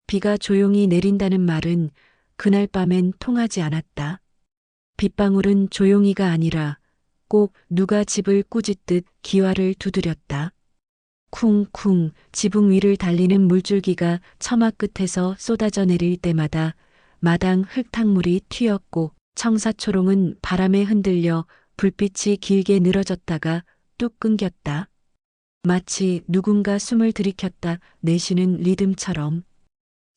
비가 조용히 내린다는 말은 그날 밤엔 통하지 않았다. 빗방울은 조용히가 아니라 꼭 누가 집을 꾸짖듯 기와를 두드렸다. 쿵쿵 지붕 위를 달리는 물줄기가 처마 끝에서 쏟아져 내릴 때마다 마당 흙탕물이 튀었고 청사초롱은 바람에 흔들려 불빛이 길게 늘어졌다가 뚝 끊겼다. 마치 누군가 숨을 들이켰다 내쉬는 리듬처럼.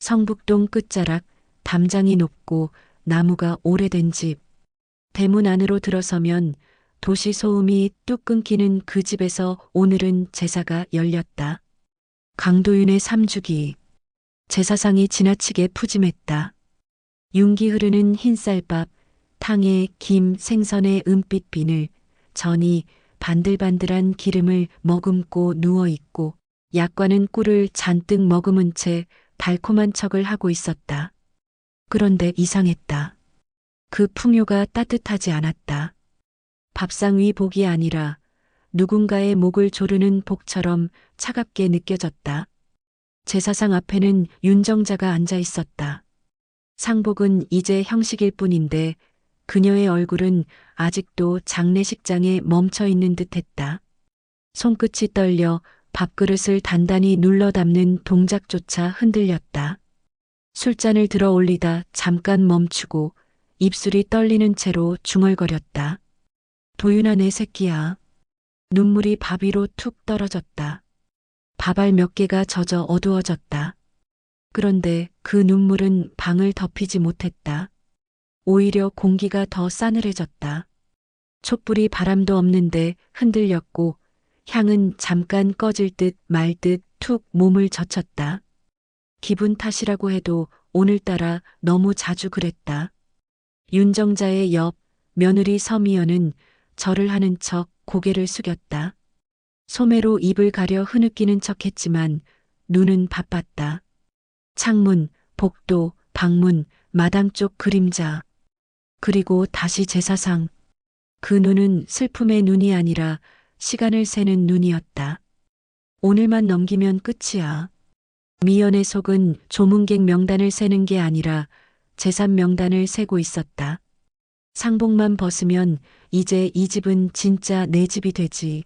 성북동 끝자락 담장이 높고 나무가 오래된 집. 대문 안으로 들어서면 도시 소음이 뚝 끊기는 그 집에서 오늘은 제사가 열렸다. 강도윤의 삼주기. 제사상이 지나치게 푸짐했다. 윤기 흐르는 흰쌀밥, 탕에 김, 생선의 은빛 비늘, 전이 반들반들한 기름을 머금고 누워있고 약과는 꿀을 잔뜩 머금은 채 달콤한 척을 하고 있었다. 그런데 이상했다. 그 풍요가 따뜻하지 않았다. 밥상 위 복이 아니라 누군가의 목을 조르는 복처럼 차갑게 느껴졌다. 제사상 앞에는 윤정자가 앉아 있었다. 상복은 이제 형식일 뿐인데 그녀의 얼굴은 아직도 장례식장에 멈춰 있는 듯 했다. 손끝이 떨려 밥그릇을 단단히 눌러 담는 동작조차 흔들렸다. 술잔을 들어 올리다 잠깐 멈추고 입술이 떨리는 채로 중얼거렸다. 도윤아 내 새끼야. 눈물이 밥 위로 툭 떨어졌다. 밥알 몇 개가 젖어 어두워졌다. 그런데 그 눈물은 방을 덮이지 못했다. 오히려 공기가 더 싸늘해졌다. 촛불이 바람도 없는데 흔들렸고 향은 잠깐 꺼질 듯 말 듯 툭 몸을 젖혔다. 기분 탓이라고 해도 오늘따라 너무 자주 그랬다. 윤정자의 옆 며느리 서미연은 절을 하는 척 고개를 숙였다. 소매로 입을 가려 흐느끼는 척했지만 눈은 바빴다. 창문, 복도, 방문, 마당 쪽 그림자. 그리고 다시 제사상. 그 눈은 슬픔의 눈이 아니라 시간을 세는 눈이었다. 오늘만 넘기면 끝이야. 미연의 속은 조문객 명단을 세는 게 아니라 재산 명단을 세고 있었다. 상복만 벗으면 이제 이 집은 진짜 내 집이 되지.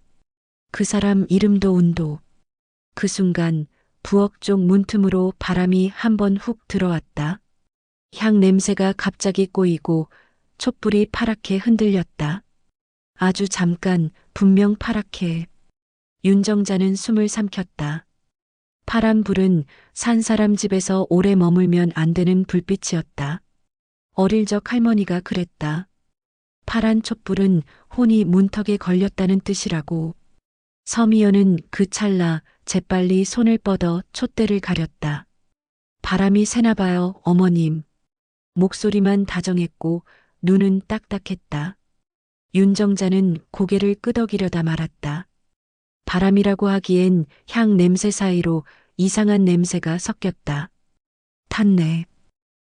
그 사람 이름도 운도. 그 순간 부엌 쪽 문틈으로 바람이 한 번 훅 들어왔다. 향 냄새가 갑자기 꼬이고 촛불이 파랗게 흔들렸다. 아주 잠깐 분명 파랗게. 윤정자는 숨을 삼켰다. 파란 불은 산 사람 집에서 오래 머물면 안 되는 불빛이었다. 어릴 적 할머니가 그랬다. 파란 촛불은 혼이 문턱에 걸렸다는 뜻이라고. 서미연은 그 찰나 재빨리 손을 뻗어 촛대를 가렸다. 바람이 새나 봐요, 어머님. 목소리만 다정했고 눈은 딱딱했다. 윤정자는 고개를 끄덕이려다 말았다. 바람이라고 하기엔 향 냄새 사이로 이상한 냄새가 섞였다. 탔네.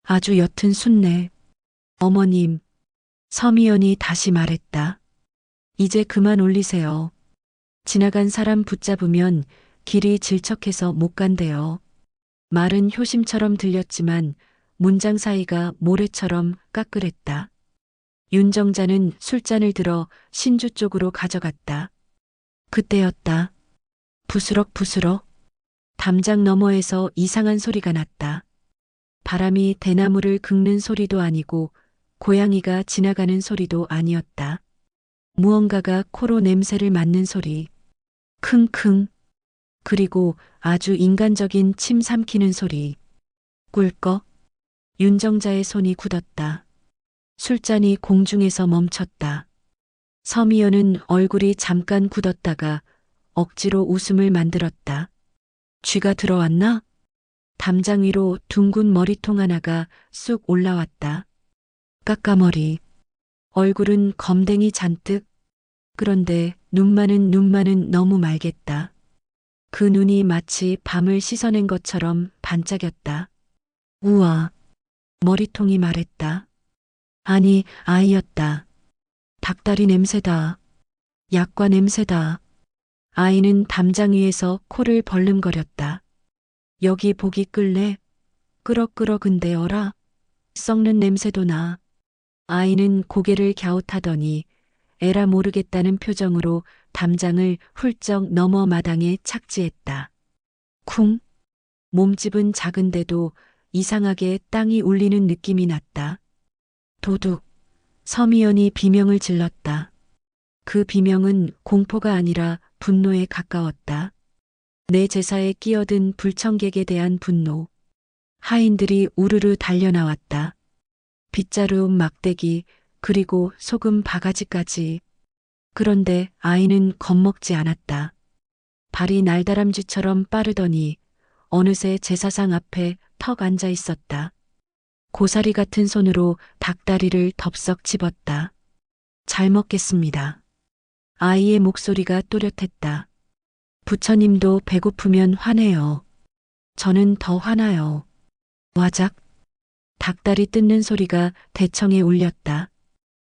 아주 옅은 순내. 어머님. 서미연이 다시 말했다. 이제 그만 올리세요. 지나간 사람 붙잡으면 길이 질척해서 못 간대요. 말은 효심처럼 들렸지만 문장 사이가 모래처럼 까끌했다. 윤정자는 술잔을 들어 신주 쪽으로 가져갔다. 그때였다. 부스럭부스럭. 담장 너머에서 이상한 소리가 났다. 바람이 대나무를 긁는 소리도 아니고 고양이가 지나가는 소리도 아니었다. 무언가가 코로 냄새를 맡는 소리. 킁킁. 그리고 아주 인간적인 침 삼키는 소리. 꿀꺽. 윤정자의 손이 굳었다. 술잔이 공중에서 멈췄다. 서미연은 얼굴이 잠깐 굳었다가 억지로 웃음을 만들었다. 쥐가 들어왔나? 담장 위로 둥근 머리통 하나가 쑥 올라왔다. 까까머리. 얼굴은 검댕이 잔뜩. 그런데 눈만은 너무 맑겠다. 그 눈이 마치 밤을 씻어낸 것처럼 반짝였다. 우와. 머리통이 말했다. 아니, 아이였다. 닭다리 냄새다. 약과 냄새다. 아이는 담장 위에서 코를 벌름거렸다. 여기 보기 끌래? 끄럭끄럭은데 어라. 썩는 냄새도 나. 아이는 고개를 갸웃하더니 에라 모르겠다는 표정으로 담장을 훌쩍 넘어 마당에 착지했다. 쿵. 몸집은 작은데도 이상하게 땅이 울리는 느낌이 났다. 도둑. 서미연이 비명을 질렀다. 그 비명은 공포가 아니라 분노에 가까웠다. 내 제사에 끼어든 불청객에 대한 분노. 하인들이 우르르 달려나왔다. 빗자루, 막대기, 그리고 소금 바가지까지. 그런데 아이는 겁먹지 않았다. 발이 날다람쥐처럼 빠르더니 어느새 제사상 앞에 턱 앉아 있었다. 고사리 같은 손으로 닭다리를 덥석 집었다. 잘 먹겠습니다. 아이의 목소리가 또렷했다. 부처님도 배고프면 화내요. 저는 더 화나요. 와작. 닭다리 뜯는 소리가 대청에 울렸다.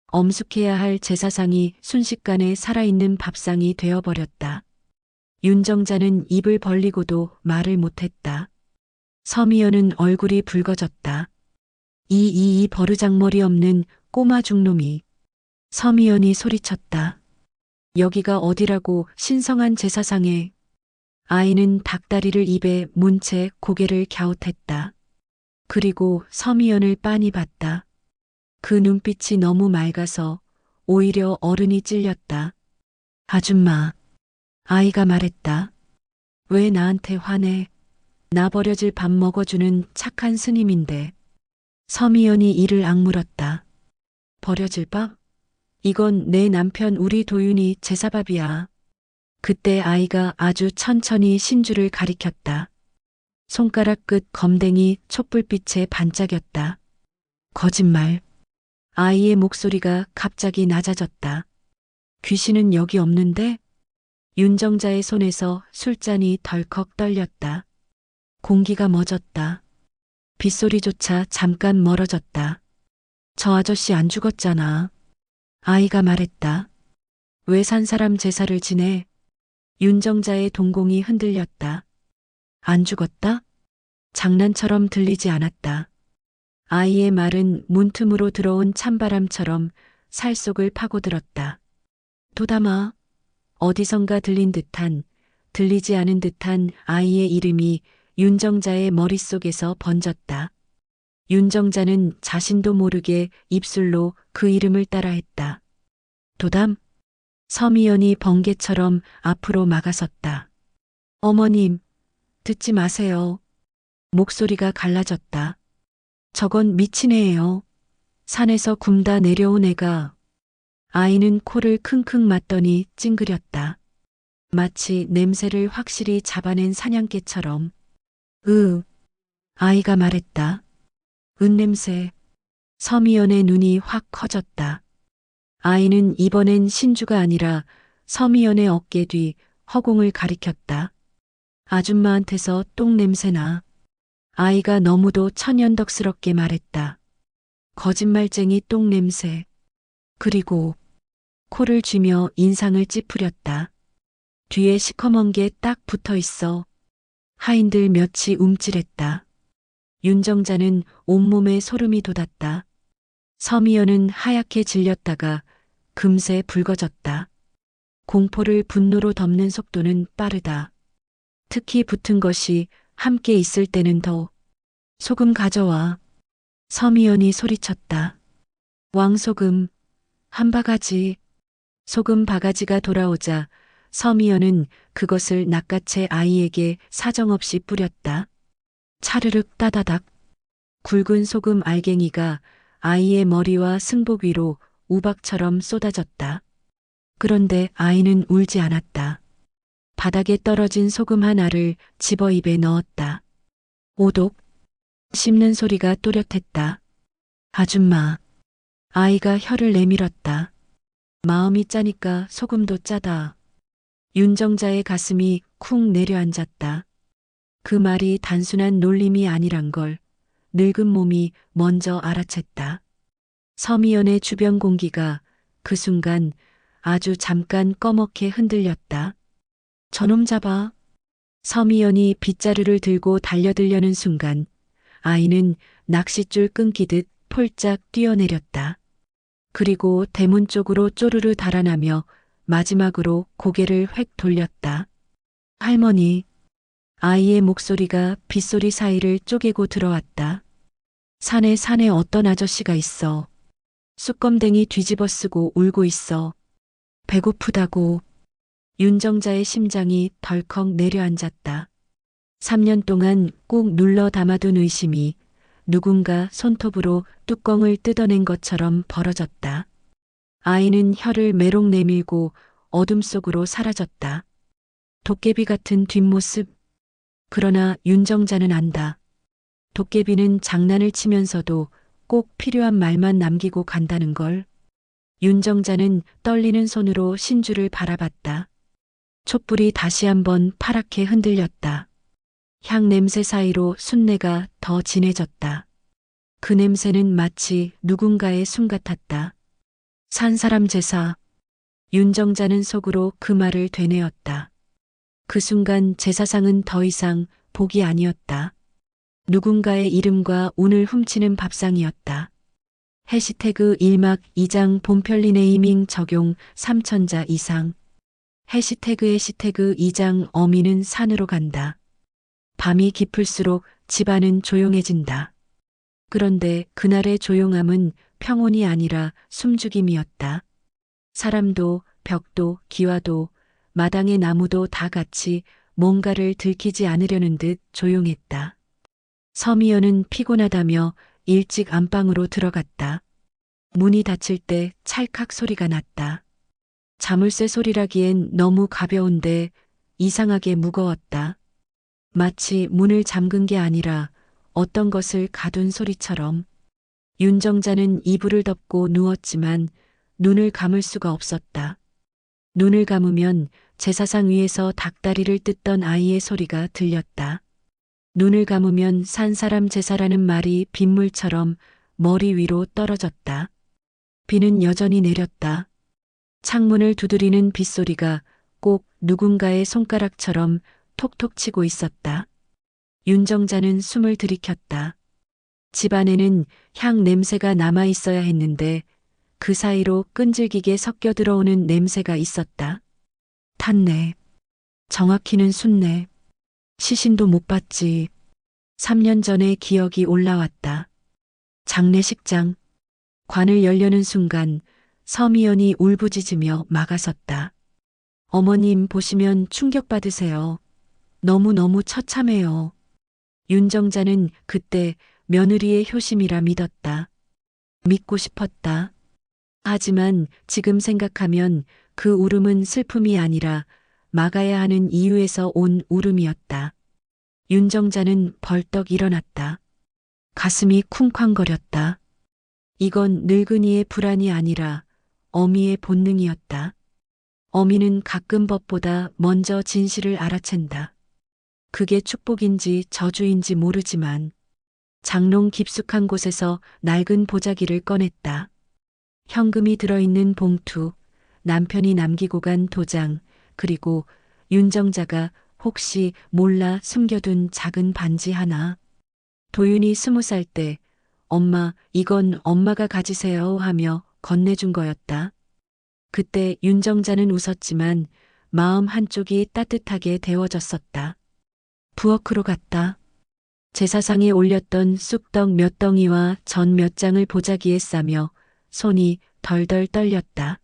엄숙해야 할 제사상이 순식간에 살아있는 밥상이 되어버렸다. 윤정자는 입을 벌리고도 말을 못했다. 서미연은 얼굴이 붉어졌다. 이 버르장머리 없는 꼬마 중놈이. 서미연이 소리쳤다. 여기가 어디라고 신성한 제사상에. 아이는 닭다리를 입에 문 채 고개를 갸웃했다. 그리고 서미연을 빤히 봤다. 그 눈빛이 너무 맑아서 오히려 어른이 찔렸다. 아줌마. 아이가 말했다. 왜 나한테 화내? 나 버려질 밥 먹어주는 착한 스님인데. 서미연이 이를 악물었다. 버려질 밥? 이건 내 남편 우리 도윤이 제사밥이야. 그때 아이가 아주 천천히 신주를 가리켰다. 손가락 끝 검댕이 촛불빛에 반짝였다. 거짓말. 아이의 목소리가 갑자기 낮아졌다. 귀신은 여기 없는데? 윤정자의 손에서 술잔이 덜컥 떨렸다. 공기가 멎었다. 빗소리조차 잠깐 멀어졌다. 저 아저씨 안 죽었잖아. 아이가 말했다. 왜 산 사람 제사를 지내? 윤정자의 동공이 흔들렸다. 안 죽었다? 장난처럼 들리지 않았다. 아이의 말은 문틈으로 들어온 찬바람처럼 살속을 파고들었다. 도담아. 어디선가 들린 듯한, 들리지 않은 듯한 아이의 이름이 윤정자의 머릿속에서 번졌다. 윤정자는 자신도 모르게 입술로 그 이름을 따라했다. 도담. 서미연이 번개처럼 앞으로 막아섰다. 어머님, 듣지 마세요. 목소리가 갈라졌다. 저건 미친 애예요. 산에서 굼다 내려온 애가. 아이는 코를 킁킁 맞더니 찡그렸다. 마치 냄새를 확실히 잡아낸 사냥개처럼. 아이가 말했다. 은냄새. 서미연의 눈이 확 커졌다. 아이는 이번엔 신주가 아니라 서미연의 어깨 뒤 허공을 가리켰다. 아줌마한테서 똥냄새나. 아이가 너무도 천연덕스럽게 말했다. 거짓말쟁이 똥냄새. 그리고 코를 쥐며 인상을 찌푸렸다. 뒤에 시커먼 게 딱 붙어 있어. 하인들 몇이 움찔했다. 윤정자는 온몸에 소름이 돋았다. 서미연은 하얗게 질렸다가 금세 붉어졌다. 공포를 분노로 덮는 속도는 빠르다. 특히 붙은 것이 함께 있을 때는 더. 소금 가져와. 서미연이 소리쳤다. 왕소금. 한 바가지. 소금 바가지가 돌아오자 서미연은 그것을 낚아채 아이에게 사정없이 뿌렸다. 차르륵 따다닥. 굵은 소금 알갱이가 아이의 머리와 승복 위로 우박처럼 쏟아졌다. 그런데 아이는 울지 않았다. 바닥에 떨어진 소금 하나를 집어 입에 넣었다. 오독. 씹는 소리가 또렷했다. 아줌마. 아이가 혀를 내밀었다. 마음이 짜니까 소금도 짜다. 윤정자의 가슴이 쿵 내려앉았다. 그 말이 단순한 놀림이 아니란 걸 늙은 몸이 먼저 알아챘다. 서미연의 주변 공기가 그 순간 아주 잠깐 꺼멓게 흔들렸다. 저놈 잡아. 서미연이 빗자루를 들고 달려들려는 순간 아이는 낚싯줄 끊기듯 폴짝 뛰어내렸다. 그리고 대문 쪽으로 쪼르르 달아나며 마지막으로 고개를 획 돌렸다. 할머니, 아이의 목소리가 빗소리 사이를 쪼개고 들어왔다. 산에 어떤 아저씨가 있어. 쑥검댕이 뒤집어 쓰고 울고 있어. 배고프다고. 윤정자의 심장이 덜컥 내려앉았다. 3년 동안 꾹 눌러 담아둔 의심이 누군가 손톱으로 뚜껑을 뜯어낸 것처럼 벌어졌다. 아이는 혀를 매록 내밀고 어둠 속으로 사라졌다. 도깨비 같은 뒷모습. 그러나 윤정자는 안다. 도깨비는 장난을 치면서도 꼭 필요한 말만 남기고 간다는 걸. 윤정자는 떨리는 손으로 신주를 바라봤다. 촛불이 다시 한번 파랗게 흔들렸다. 향 냄새 사이로 순내가 더 진해졌다. 그 냄새는 마치 누군가의 숨 같았다. 산 사람 제사. 윤정자는 속으로 그 말을 되뇌었다. 그 순간 제사상은 더 이상 복이 아니었다. 누군가의 이름과 운을 훔치는 밥상이었다. 해시태그 1막 2장 봄편리 네이밍 적용 3천자 이상. 해시태그 2장 어미는 산으로 간다. 밤이 깊을수록 집안은 조용해진다. 그런데 그날의 조용함은 평온이 아니라 숨죽임이었다. 사람도 벽도 기와도 마당의 나무도 다 같이 뭔가를 들키지 않으려는 듯 조용했다. 서미연은 피곤하다며 일찍 안방으로 들어갔다. 문이 닫힐 때 찰칵 소리가 났다. 자물쇠 소리라기엔 너무 가벼운데 이상하게 무거웠다. 마치 문을 잠근 게 아니라 어떤 것을 가둔 소리처럼. 윤정자는 이불을 덮고 누웠지만 눈을 감을 수가 없었다. 눈을 감으면 제사상 위에서 닭다리를 뜯던 아이의 소리가 들렸다. 눈을 감으면 산 사람 제사라는 말이 빗물처럼 머리 위로 떨어졌다. 비는 여전히 내렸다. 창문을 두드리는 빗소리가 꼭 누군가의 손가락처럼 톡톡 치고 있었다. 윤정자는 숨을 들이켰다. 집안에는 향 냄새가 남아 있어야 했는데 그 사이로 끈질기게 섞여 들어오는 냄새가 있었다. 탄내. 정확히는 순내. 시신도 못 봤지. 3년 전의 기억이 올라왔다. 장례식장. 관을 열려는 순간 서미연이 울부짖으며 막아섰다. 어머님 보시면 충격받으세요. 너무너무 처참해요. 윤정자는 그때 며느리의 효심이라 믿었다. 믿고 싶었다. 하지만 지금 생각하면 그 울음은 슬픔이 아니라 막아야 하는 이유에서 온 울음이었다. 윤정자는 벌떡 일어났다. 가슴이 쿵쾅거렸다. 이건 늙은이의 불안이 아니라 어미의 본능이었다. 어미는 가끔 법보다 먼저 진실을 알아챈다. 그게 축복인지 저주인지 모르지만 장롱 깊숙한 곳에서 낡은 보자기를 꺼냈다. 현금이 들어있는 봉투, 남편이 남기고 간 도장, 그리고 윤정자가 혹시 몰라 숨겨둔 작은 반지 하나. 도윤이 20살 때 엄마 이건 엄마가 가지세요 하며 건네준 거였다. 그때 윤정자는 웃었지만 마음 한쪽이 따뜻하게 데워졌었다. 부엌으로 갔다. 제사상에 올렸던 쑥떡 몇 덩이와 전 몇 장을 보자기에 싸며 손이 덜덜 떨렸다.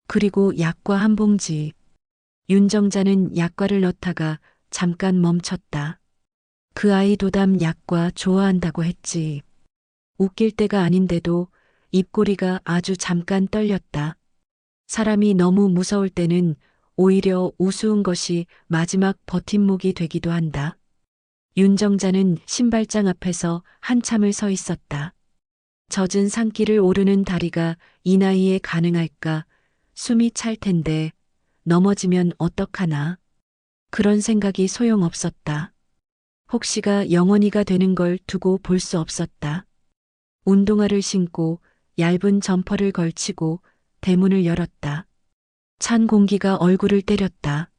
그리고 약과 한 봉지. 윤정자는 약과를 넣다가 잠깐 멈췄다. 그 아이 도담 약과 좋아한다고 했지. 웃길 때가 아닌데도 입꼬리가 아주 잠깐 떨렸다. 사람이 너무 무서울 때는 오히려 우스운 것이 마지막 버팀목이 되기도 한다. 윤정자는 신발장 앞에서 한참을 서 있었다. 젖은 산길을 오르는 다리가 이 나이에 가능할까? 숨이 찰 텐데 넘어지면 어떡하나? 그런 생각이 소용없었다. 혹시가 영원히가 되는 걸 두고 볼 수 없었다. 운동화를 신고 얇은 점퍼를 걸치고 대문을 열었다. 찬 공기가 얼굴을 때렸다.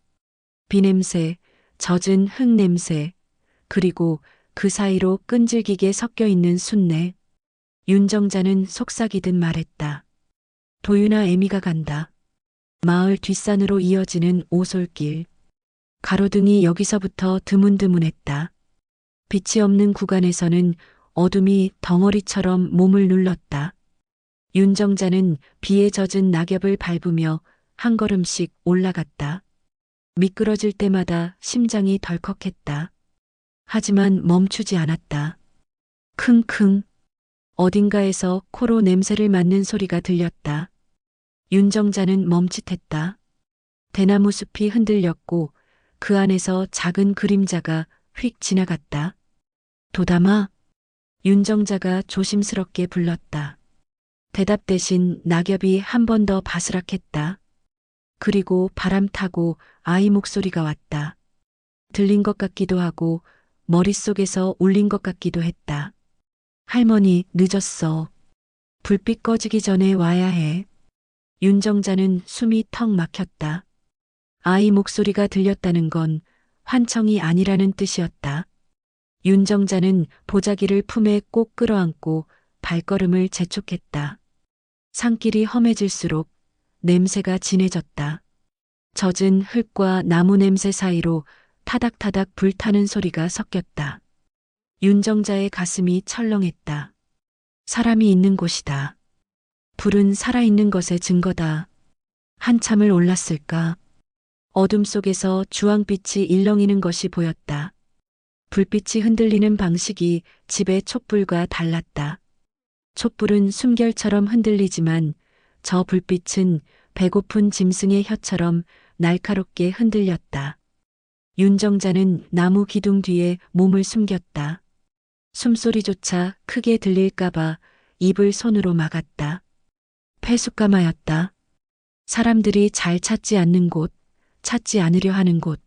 비냄새, 젖은 흙 냄새, 그리고 그 사이로 끈질기게 섞여 있는 순내. 윤정자는 속삭이듯 말했다. 도윤아, 애미가 간다. 마을 뒷산으로 이어지는 오솔길. 가로등이 여기서부터 드문드문했다. 빛이 없는 구간에서는 어둠이 덩어리처럼 몸을 눌렀다. 윤정자는 비에 젖은 낙엽을 밟으며 한 걸음씩 올라갔다. 미끄러질 때마다 심장이 덜컥했다. 하지만 멈추지 않았다. 킁킁. 어딘가에서 코로 냄새를 맡는 소리가 들렸다. 윤정자는 멈칫했다. 대나무 숲이 흔들렸고 그 안에서 작은 그림자가 휙 지나갔다. 도담아. 윤정자가 조심스럽게 불렀다. 대답 대신 낙엽이 한 번 더 바스락했다. 그리고 바람 타고 아이 목소리가 왔다. 들린 것 같기도 하고 머릿속에서 울린 것 같기도 했다. 할머니, 늦었어. 불빛 꺼지기 전에 와야 해. 윤정자는 숨이 턱 막혔다. 아이 목소리가 들렸다는 건 환청이 아니라는 뜻이었다. 윤정자는 보자기를 품에 꼭 끌어안고 발걸음을 재촉했다. 산길이 험해질수록 냄새가 진해졌다. 젖은 흙과 나무 냄새 사이로 타닥타닥 불타는 소리가 섞였다. 윤정자의 가슴이 철렁했다. 사람이 있는 곳이다. 불은 살아있는 것의 증거다. 한참을 올랐을까? 어둠 속에서 주황빛이 일렁이는 것이 보였다. 불빛이 흔들리는 방식이 집의 촛불과 달랐다. 촛불은 숨결처럼 흔들리지만 저 불빛은 배고픈 짐승의 혀처럼 날카롭게 흔들렸다. 윤정자는 나무 기둥 뒤에 몸을 숨겼다. 숨소리조차 크게 들릴까봐 입을 손으로 막았다. 폐숫가마였다. 사람들이 잘 찾지 않는 곳, 찾지 않으려 하는 곳.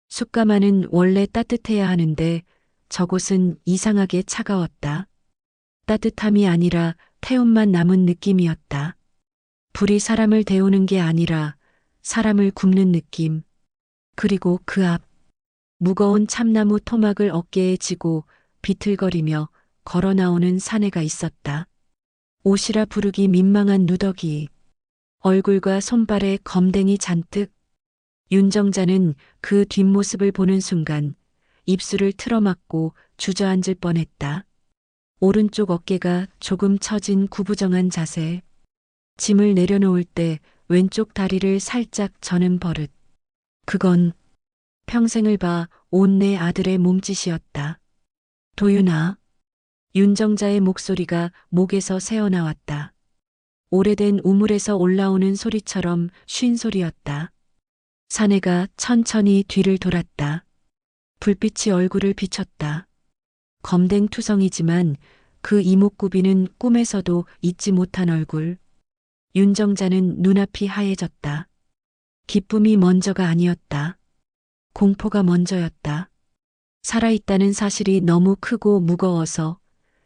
숯가마는 원래 따뜻해야 하는데 저곳은 이상하게 차가웠다. 따뜻함이 아니라 태움만 남은 느낌이었다. 불이 사람을 데우는 게 아니라 사람을 굽는 느낌. 그리고 그 앞, 무거운 참나무 토막을 어깨에 지고 비틀거리며 걸어 나오는 사내가 있었다. 옷이라 부르기 민망한 누더기. 얼굴과 손발에 검댕이 잔뜩. 윤정자는 그 뒷모습을 보는 순간 입술을 틀어막고 주저앉을 뻔했다. 오른쪽 어깨가 조금 처진 구부정한 자세. 짐을 내려놓을 때 왼쪽 다리를 살짝 저는 버릇. 그건 평생을 봐 온 내 아들의 몸짓이었다. 도윤아. 윤정자의 목소리가 목에서 새어나왔다. 오래된 우물에서 올라오는 소리처럼 쉰 소리였다. 사내가 천천히 뒤를 돌았다. 불빛이 얼굴을 비췄다. 검댕투성이지만 그 이목구비는 꿈에서도 잊지 못한 얼굴. 윤정자는 눈앞이 하얘졌다. 기쁨이 먼저가 아니었다. 공포가 먼저였다. 살아있다는 사실이 너무 크고 무거워서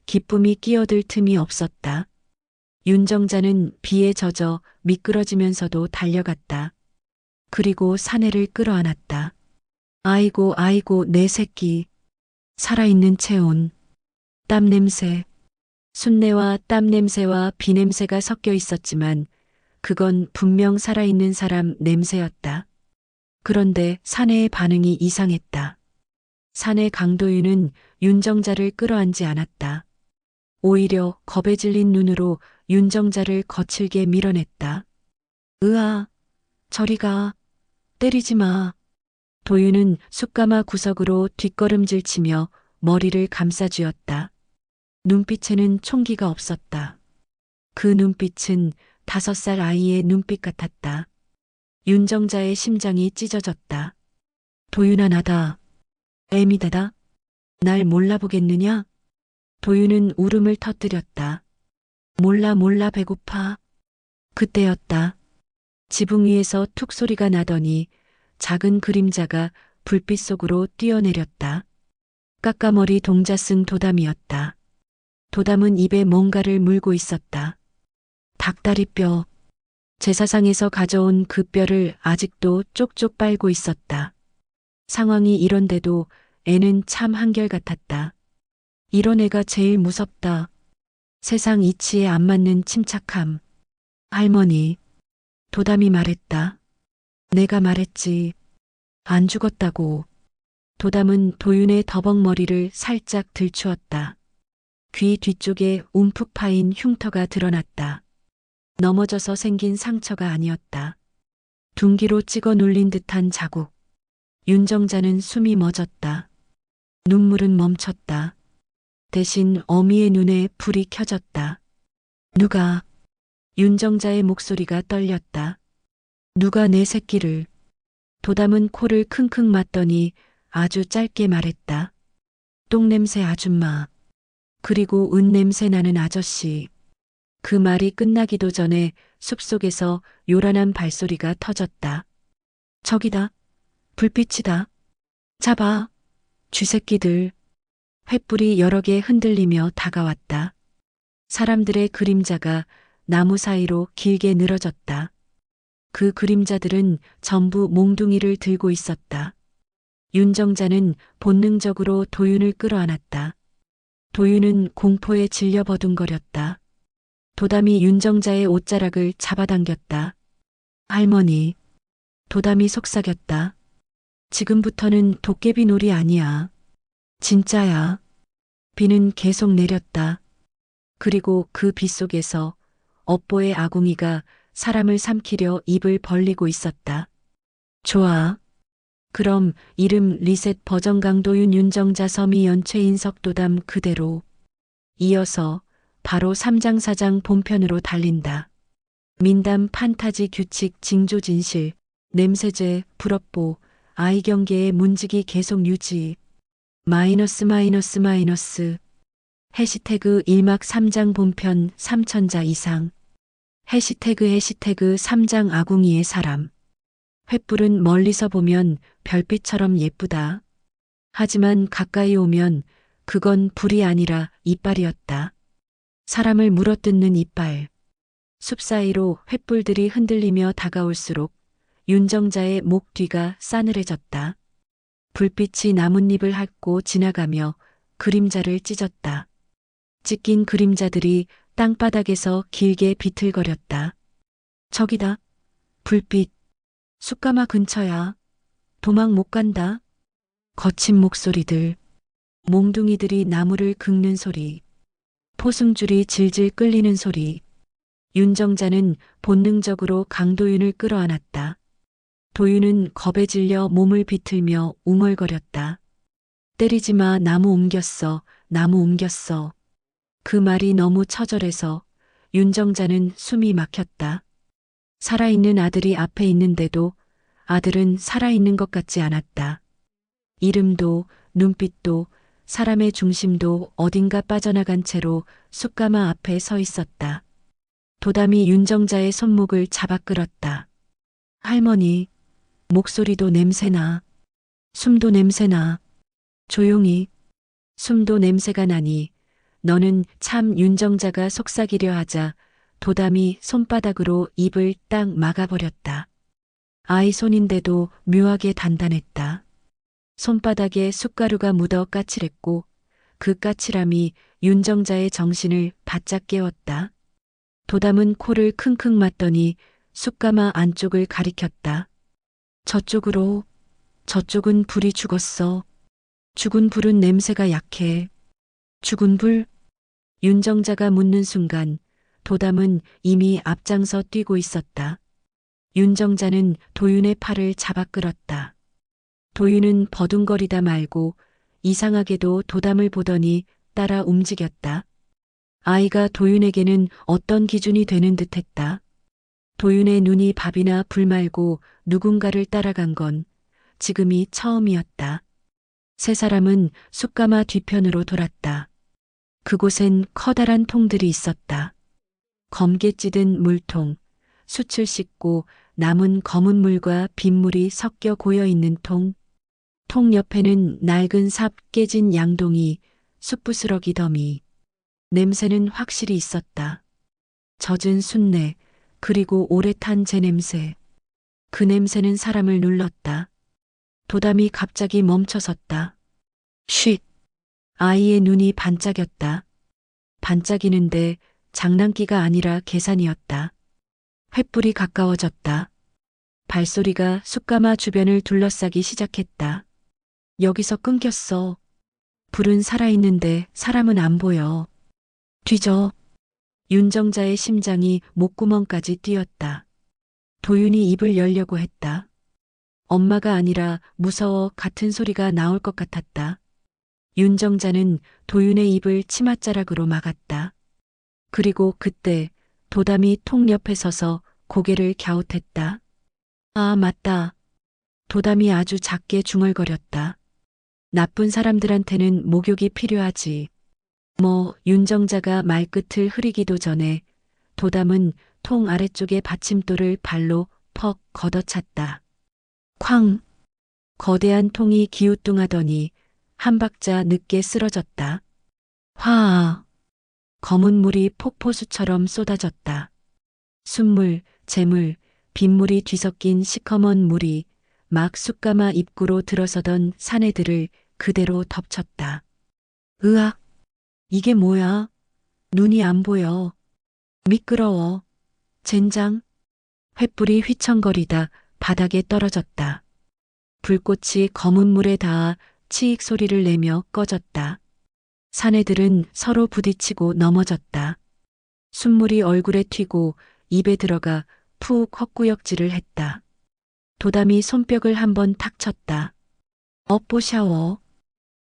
기쁨이 끼어들 틈이 없었다. 윤정자는 비에 젖어 미끄러지면서도 달려갔다. 그리고 사내를 끌어안았다. 아이고 아이고 내 새끼. 살아있는 체온. 땀 냄새. 순내와 땀 냄새와 비 냄새가 섞여 있었지만 그건 분명 살아있는 사람 냄새였다. 그런데 사내의 반응이 이상했다. 사내 강도윤은 윤정자를 끌어안지 않았다. 오히려 겁에 질린 눈으로 윤정자를 거칠게 밀어냈다. 으아, 저리 가. 때리지 마. 도윤은 숯가마 구석으로 뒷걸음질 치며 머리를 감싸쥐었다. 눈빛에는 총기가 없었다. 그 눈빛은 5살 아이의 눈빛 같았다. 윤정자의 심장이 찢어졌다. 도윤아, 나다. 애미다다. 날 몰라보겠느냐? 도윤은 울음을 터뜨렸다. 몰라 배고파. 그때였다. 지붕 위에서 툭 소리가 나더니 작은 그림자가 불빛 속으로 뛰어내렸다. 까까머리 동자 쓴 도담이었다. 도담은 입에 뭔가를 물고 있었다. 닭다리뼈. 제사상에서 가져온 그 뼈를 아직도 쪽쪽 빨고 있었다. 상황이 이런데도 애는 참 한결같았다. 이런 애가 제일 무섭다. 세상 이치에 안 맞는 침착함. 할머니, 도담이 말했다. 내가 말했지. 안 죽었다고. 도담은 도윤의 더벅머리를 살짝 들추었다. 귀 뒤쪽에 움푹 파인 흉터가 드러났다. 넘어져서 생긴 상처가 아니었다. 둔기로 찍어 눌린 듯한 자국. 윤정자는 숨이 멎었다. 눈물은 멈췄다. 대신 어미의 눈에 불이 켜졌다. 누가? 윤정자의 목소리가 떨렸다. 누가 내 새끼를? 도담은 코를 킁킁 맞더니 아주 짧게 말했다. 똥냄새 아줌마. 그리고 은냄새 나는 아저씨. 그 말이 끝나기도 전에 숲속에서 요란한 발소리가 터졌다. 저기다. 불빛이다. 잡아. 쥐새끼들. 횃불이 여러 개 흔들리며 다가왔다. 사람들의 그림자가 나무 사이로 길게 늘어졌다. 그 그림자들은 전부 몽둥이를 들고 있었다. 윤정자는 본능적으로 도윤을 끌어안았다. 도윤은 공포에 질려 버둥거렸다. 도담이 윤정자의 옷자락을 잡아당겼다. 할머니. 도담이 속삭였다. 지금부터는 도깨비 놀이 아니야. 진짜야. 비는 계속 내렸다. 그리고 그 비 속에서 업보의 아궁이가 사람을 삼키려 입을 벌리고 있었다. 좋아. 그럼 이름 리셋 버전 강도윤 윤정자 서미 연최인석 도담 그대로. 이어서 바로 3장 4장 본편으로 달린다. 민담 판타지 규칙 징조 진실, 냄새제, 불업보, 아이 경계의 문지기 계속 유지. 마이너스 마이너스 마이너스. 해시태그 1막 3장 본편 3천자 이상. 해시태그 3장 아궁이의 사람. 횃불은 멀리서 보면 별빛처럼 예쁘다. 하지만 가까이 오면 그건 불이 아니라 이빨이었다. 사람을 물어뜯는 이빨. 숲 사이로 횃불들이 흔들리며 다가올수록 윤정자의 목 뒤가 싸늘해졌다. 불빛이 나뭇잎을 핥고 지나가며 그림자를 찢었다. 찢긴 그림자들이 땅바닥에서 길게 비틀거렸다. 저기다. 불빛. 숯가마 근처야. 도망 못 간다. 거친 목소리들. 몽둥이들이 나무를 긁는 소리. 포승줄이 질질 끌리는 소리. 윤정자는 본능적으로 강도윤을 끌어안았다. 도윤은 겁에 질려 몸을 비틀며 웅얼거렸다. 때리지 마, 나무 옮겼어, 나무 옮겼어. 그 말이 너무 처절해서 윤정자는 숨이 막혔다. 살아있는 아들이 앞에 있는데도 아들은 살아있는 것 같지 않았다. 이름도 눈빛도 사람의 중심도 어딘가 빠져나간 채로 숯가마 앞에 서 있었다. 도담이 윤정자의 손목을 잡아 끌었다. 할머니, 목소리도 냄새나. 숨도 냄새나. 조용히. 숨도 냄새가 나니 너는 참. 윤정자가 속삭이려 하자 도담이 손바닥으로 입을 딱 막아버렸다. 아이 손인데도 묘하게 단단했다. 손바닥에 숯가루가 묻어 까칠했고 그 까칠함이 윤정자의 정신을 바짝 깨웠다. 도담은 코를 킁킁 맞더니 숯가마 안쪽을 가리켰다. 저쪽으로. 저쪽은 불이 죽었어. 죽은 불은 냄새가 약해. 죽은 불? 윤정자가 묻는 순간 도담은 이미 앞장서 뛰고 있었다. 윤정자는 도윤의 팔을 잡아 끌었다. 도윤은 버둥거리다 말고 이상하게도 도담을 보더니 따라 움직였다. 아이가 도윤에게는 어떤 기준이 되는 듯했다. 도윤의 눈이 밥이나 불 말고 누군가를 따라간 건 지금이 처음이었다. 세 사람은 숯가마 뒤편으로 돌았다. 그곳엔 커다란 통들이 있었다. 검게 찌든 물통, 숯을 씻고 남은 검은 물과 빗물이 섞여 고여 있는 통. 통 옆에는 낡은 삽 깨진 양동이, 숯부스러기 더미. 냄새는 확실히 있었다. 젖은 숯내, 그리고 오래 탄 재 냄새. 그 냄새는 사람을 눌렀다. 도담이 갑자기 멈춰섰다. 쉿. 아이의 눈이 반짝였다. 반짝이는데 장난기가 아니라 계산이었다. 횃불이 가까워졌다. 발소리가 숯가마 주변을 둘러싸기 시작했다. 여기서 끊겼어. 불은 살아있는데 사람은 안 보여. 뒤져. 윤정자의 심장이 목구멍까지 뛰었다. 도윤이 입을 열려고 했다. 엄마가 아니라 무서워 같은 소리가 나올 것 같았다. 윤정자는 도윤의 입을 치맛자락으로 막았다. 그리고 그때 도담이 통 옆에 서서 고개를 갸웃했다. 아, 맞다. 도담이 아주 작게 중얼거렸다. 나쁜 사람들한테는 목욕이 필요하지. 윤정자가 말끝을 흐리기도 전에 도담은 통 아래쪽의 받침돌을 발로 퍽 걷어찼다. 쾅! 거대한 통이 기우뚱하더니 한 박자 늦게 쓰러졌다. 화아! 검은 물이 폭포수처럼 쏟아졌다. 순물, 재물, 빗물이 뒤섞인 시커먼 물이 막 숯가마 입구로 들어서던 사내들을 그대로 덮쳤다. 으악! 이게 뭐야? 눈이 안 보여. 미끄러워. 젠장. 횃불이 휘청거리다 바닥에 떨어졌다. 불꽃이 검은 물에 닿아 치익 소리를 내며 꺼졌다. 사내들은 서로 부딪히고 넘어졌다. 순물이 얼굴에 튀고 입에 들어가 푹 헛구역질을 했다. 도담이 손뼉을 한번 탁 쳤다. 업보 샤워.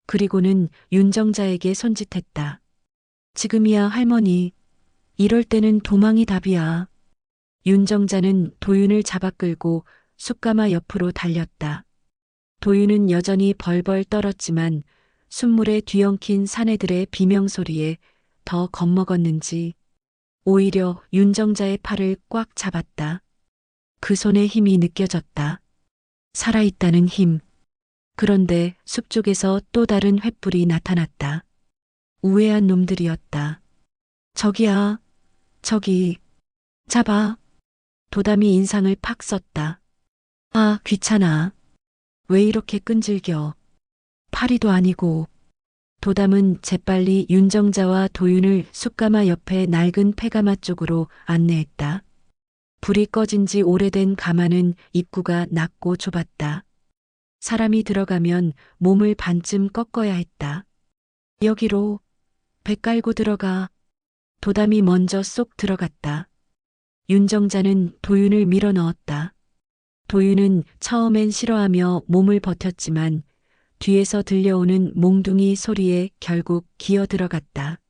그리고는 윤정자에게 손짓했다. 지금이야 할머니. 이럴 때는 도망이 답이야. 윤정자는 도윤을 잡아 끌고 숯가마 옆으로 달렸다. 도윤은 여전히 벌벌 떨었지만 순물에 뒤엉킨 사내들의 비명소리에 더 겁먹었는지 오히려 윤정자의 팔을 꽉 잡았다. 그 손의 힘이 느껴졌다. 살아있다는 힘. 그런데 숲 쪽에서 또 다른 횃불이 나타났다. 우회한 놈들이었다. 저기야, 저기, 잡아. 도담이 인상을 팍 썼다. 아, 귀찮아. 왜 이렇게 끈질겨. 파리도 아니고. 도담은 재빨리 윤정자와 도윤을 숯가마 옆에 낡은 폐가마 쪽으로 안내했다. 불이 꺼진 지 오래된 가마는 입구가 낮고 좁았다. 사람이 들어가면 몸을 반쯤 꺾어야 했다. 여기로 배 깔고 들어가. 도담이 먼저 쏙 들어갔다. 윤정자는 도윤을 밀어 넣었다. 도윤은 처음엔 싫어하며 몸을 버텼지만 뒤에서 들려오는 몽둥이 소리에 결국 기어 들어갔다.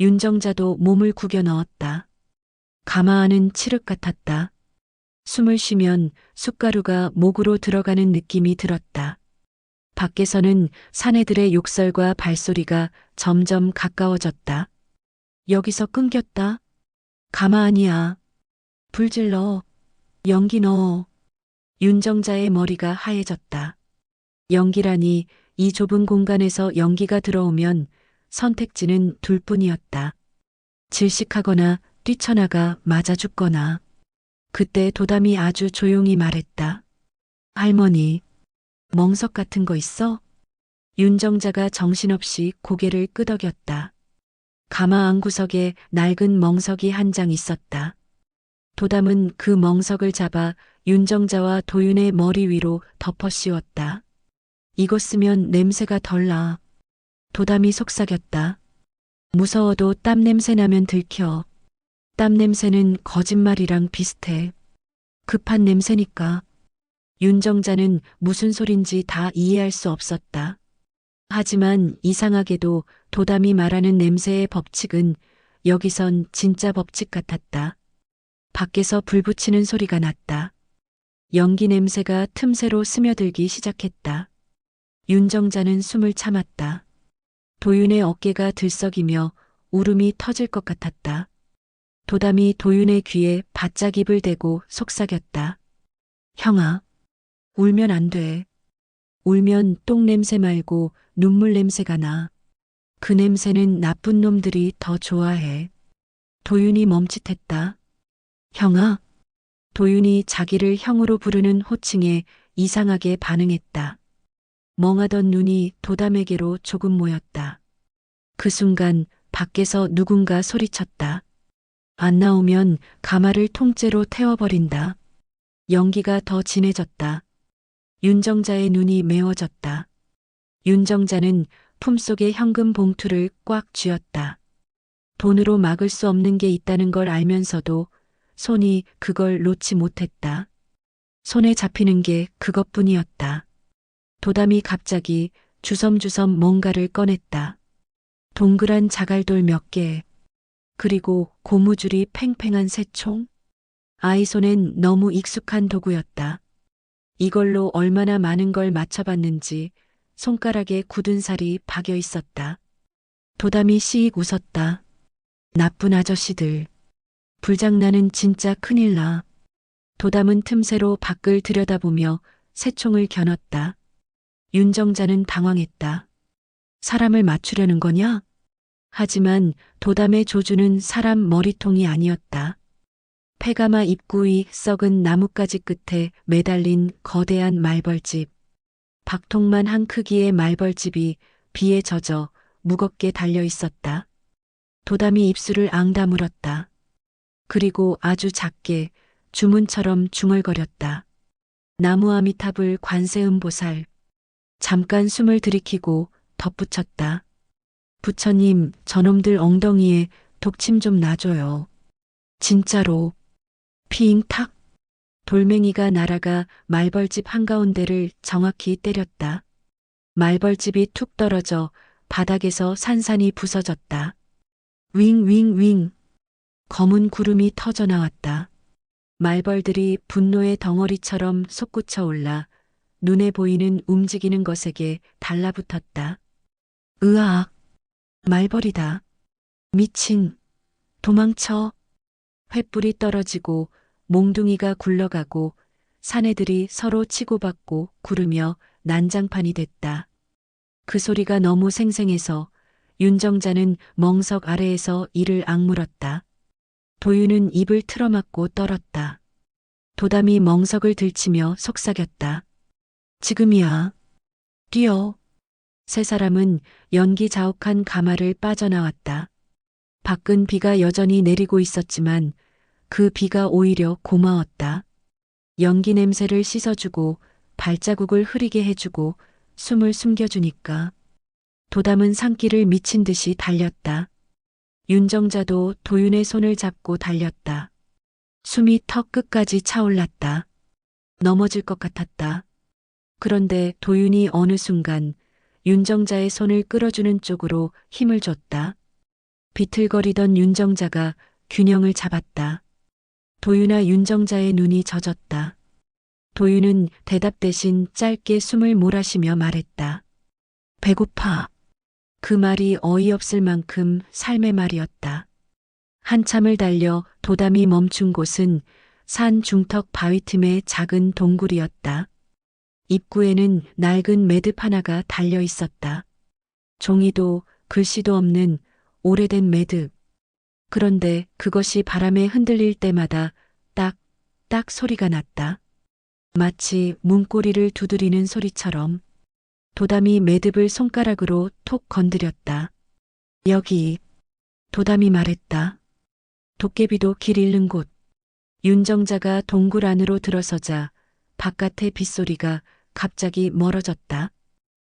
윤정자도 몸을 구겨 넣었다. 가마 안은 칠흑 같았다. 숨을 쉬면 숯가루가 목으로 들어가는 느낌이 들었다. 밖에서는 사내들의 욕설과 발소리가 점점 가까워졌다. 여기서 끊겼다. 가마 아니야. 불 질러. 연기 넣어. 윤정자의 머리가 하얘졌다. 연기라니 이 좁은 공간에서 연기가 들어오면 선택지는 둘뿐이었다. 질식하거나 뛰쳐나가 맞아 죽거나. 그때 도담이 아주 조용히 말했다. 할머니, 멍석 같은 거 있어? 윤정자가 정신없이 고개를 끄덕였다. 가마 안구석에 낡은 멍석이 한 장 있었다. 도담은 그 멍석을 잡아 윤정자와 도윤의 머리 위로 덮어 씌웠다. 이거 쓰면 냄새가 덜 나. 도담이 속삭였다. 무서워도 땀 냄새 나면 들켜. 땀 냄새는 거짓말이랑 비슷해. 급한 냄새니까. 윤정자는 무슨 소린지 다 이해할 수 없었다. 하지만 이상하게도 도담이 말하는 냄새의 법칙은 여기선 진짜 법칙 같았다. 밖에서 불 붙이는 소리가 났다. 연기 냄새가 틈새로 스며들기 시작했다. 윤정자는 숨을 참았다. 도윤의 어깨가 들썩이며 울음이 터질 것 같았다. 도담이 도윤의 귀에 바짝 입을 대고 속삭였다. 형아, 울면 안 돼. 울면 똥 냄새 말고 눈물 냄새가 나. 그 냄새는 나쁜 놈들이 더 좋아해. 도윤이 멈칫했다. 형아? 도윤이 자기를 형으로 부르는 호칭에 이상하게 반응했다. 멍하던 눈이 도담에게로 조금 모였다. 그 순간 밖에서 누군가 소리쳤다. 안 나오면 가마를 통째로 태워버린다. 연기가 더 진해졌다. 윤정자의 눈이 메워졌다. 윤정자는 품속의 현금 봉투를 꽉 쥐었다. 돈으로 막을 수 없는 게 있다는 걸 알면서도 손이 그걸 놓지 못했다. 손에 잡히는 게 그것뿐이었다. 도담이 갑자기 주섬주섬 뭔가를 꺼냈다. 동그란 자갈돌 몇 개, 그리고 고무줄이 팽팽한 새총. 아이 손엔 너무 익숙한 도구였다. 이걸로 얼마나 많은 걸 맞춰봤는지 손가락에 굳은 살이 박여 있었다. 도담이 씩 웃었다. 나쁜 아저씨들. 불장난은 진짜 큰일 나. 도담은 틈새로 밖을 들여다보며 새총을 겨눴다. 윤정자는 당황했다. 사람을 맞추려는 거냐? 하지만 도담의 조주는 사람 머리통이 아니었다. 폐가마 입구의 썩은 나뭇가지 끝에 매달린 거대한 말벌집. 박통만 한 크기의 말벌집이 비에 젖어 무겁게 달려 있었다. 도담이 입술을 앙다물었다. 그리고 아주 작게 주문처럼 중얼거렸다. 나무 아미탑을 관세음보살. 잠깐 숨을 들이키고 덧붙였다. 부처님, 저놈들 엉덩이에 독침 좀 놔줘요. 진짜로. 피잉 탁. 돌멩이가 날아가 말벌집 한가운데를 정확히 때렸다. 말벌집이 툭 떨어져 바닥에서 산산이 부서졌다. 윙윙윙. 검은 구름이 터져 나왔다. 말벌들이 분노의 덩어리처럼 솟구쳐 올라 눈에 보이는 움직이는 것에게 달라붙었다. 으악. 말벌이다. 미친. 도망쳐. 횃불이 떨어지고 몽둥이가 굴러가고 사내들이 서로 치고받고 구르며 난장판이 됐다. 그 소리가 너무 생생해서 윤정자는 멍석 아래에서 이를 악물었다. 도윤은 입을 틀어막고 떨었다. 도담이 멍석을 들치며 속삭였다. 지금이야. 뛰어. 세 사람은 연기 자욱한 가마를 빠져나왔다. 밖은 비가 여전히 내리고 있었지만 그 비가 오히려 고마웠다. 연기 냄새를 씻어주고 발자국을 흐리게 해주고 숨을 숨겨주니까. 도담은 산길을 미친 듯이 달렸다. 윤정자도 도윤의 손을 잡고 달렸다. 숨이 턱 끝까지 차올랐다. 넘어질 것 같았다. 그런데 도윤이 어느 순간 윤정자의 손을 끌어주는 쪽으로 힘을 줬다. 비틀거리던 윤정자가 균형을 잡았다. 도윤아 윤정자의 눈이 젖었다. 도윤은 대답 대신 짧게 숨을 몰아쉬며 말했다. 배고파. 그 말이 어이없을 만큼 삶의 말이었다. 한참을 달려 도담이 멈춘 곳은 산 중턱 바위 틈의 작은 동굴이었다. 입구에는 낡은 매듭 하나가 달려 있었다. 종이도 글씨도 없는 오래된 매듭. 그런데 그것이 바람에 흔들릴 때마다 딱 소리가 났다. 마치 문고리를 두드리는 소리처럼. 도담이 매듭을 손가락으로 톡 건드렸다. 여기. 도담이 말했다. 도깨비도 길 잃는 곳. 윤정자가 동굴 안으로 들어서자 바깥의 빗소리가 갑자기 멀어졌다.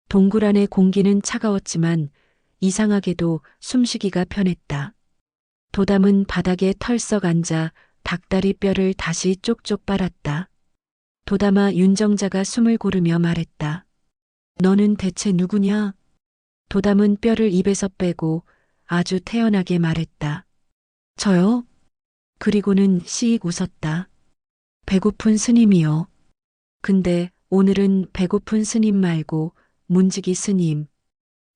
동굴 안의 공기는 차가웠지만 이상하게도 숨쉬기가 편했다. 도담은 바닥에 털썩 앉아 닭다리 뼈를 다시 쪽쪽 빨았다. 도담아 윤정자가 숨을 고르며 말했다. 너는 대체 누구냐? 도담은 뼈를 입에서 빼고 아주 태연하게 말했다. 저요? 그리고는 씩 웃었다. 배고픈 스님이요. 근데 오늘은 배고픈 스님 말고 문지기 스님.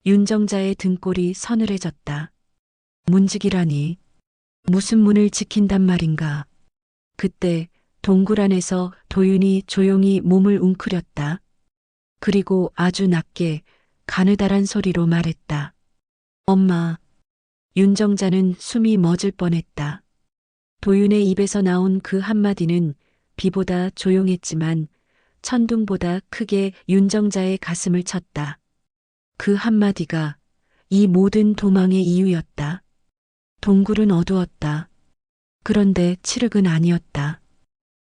윤정자의 등골이 서늘해졌다. 문지기라니. 무슨 문을 지킨단 말인가. 그때 동굴 안에서 도윤이 조용히 몸을 웅크렸다. 그리고 아주 낮게 가느다란 소리로 말했다. 엄마. 윤정자는 숨이 멎을 뻔했다. 도윤의 입에서 나온 그 한마디는 비보다 조용했지만 천둥보다 크게 윤정자의 가슴을 쳤다. 그 한마디가 이 모든 도망의 이유였다. 동굴은 어두웠다. 그런데 칠흑은 아니었다.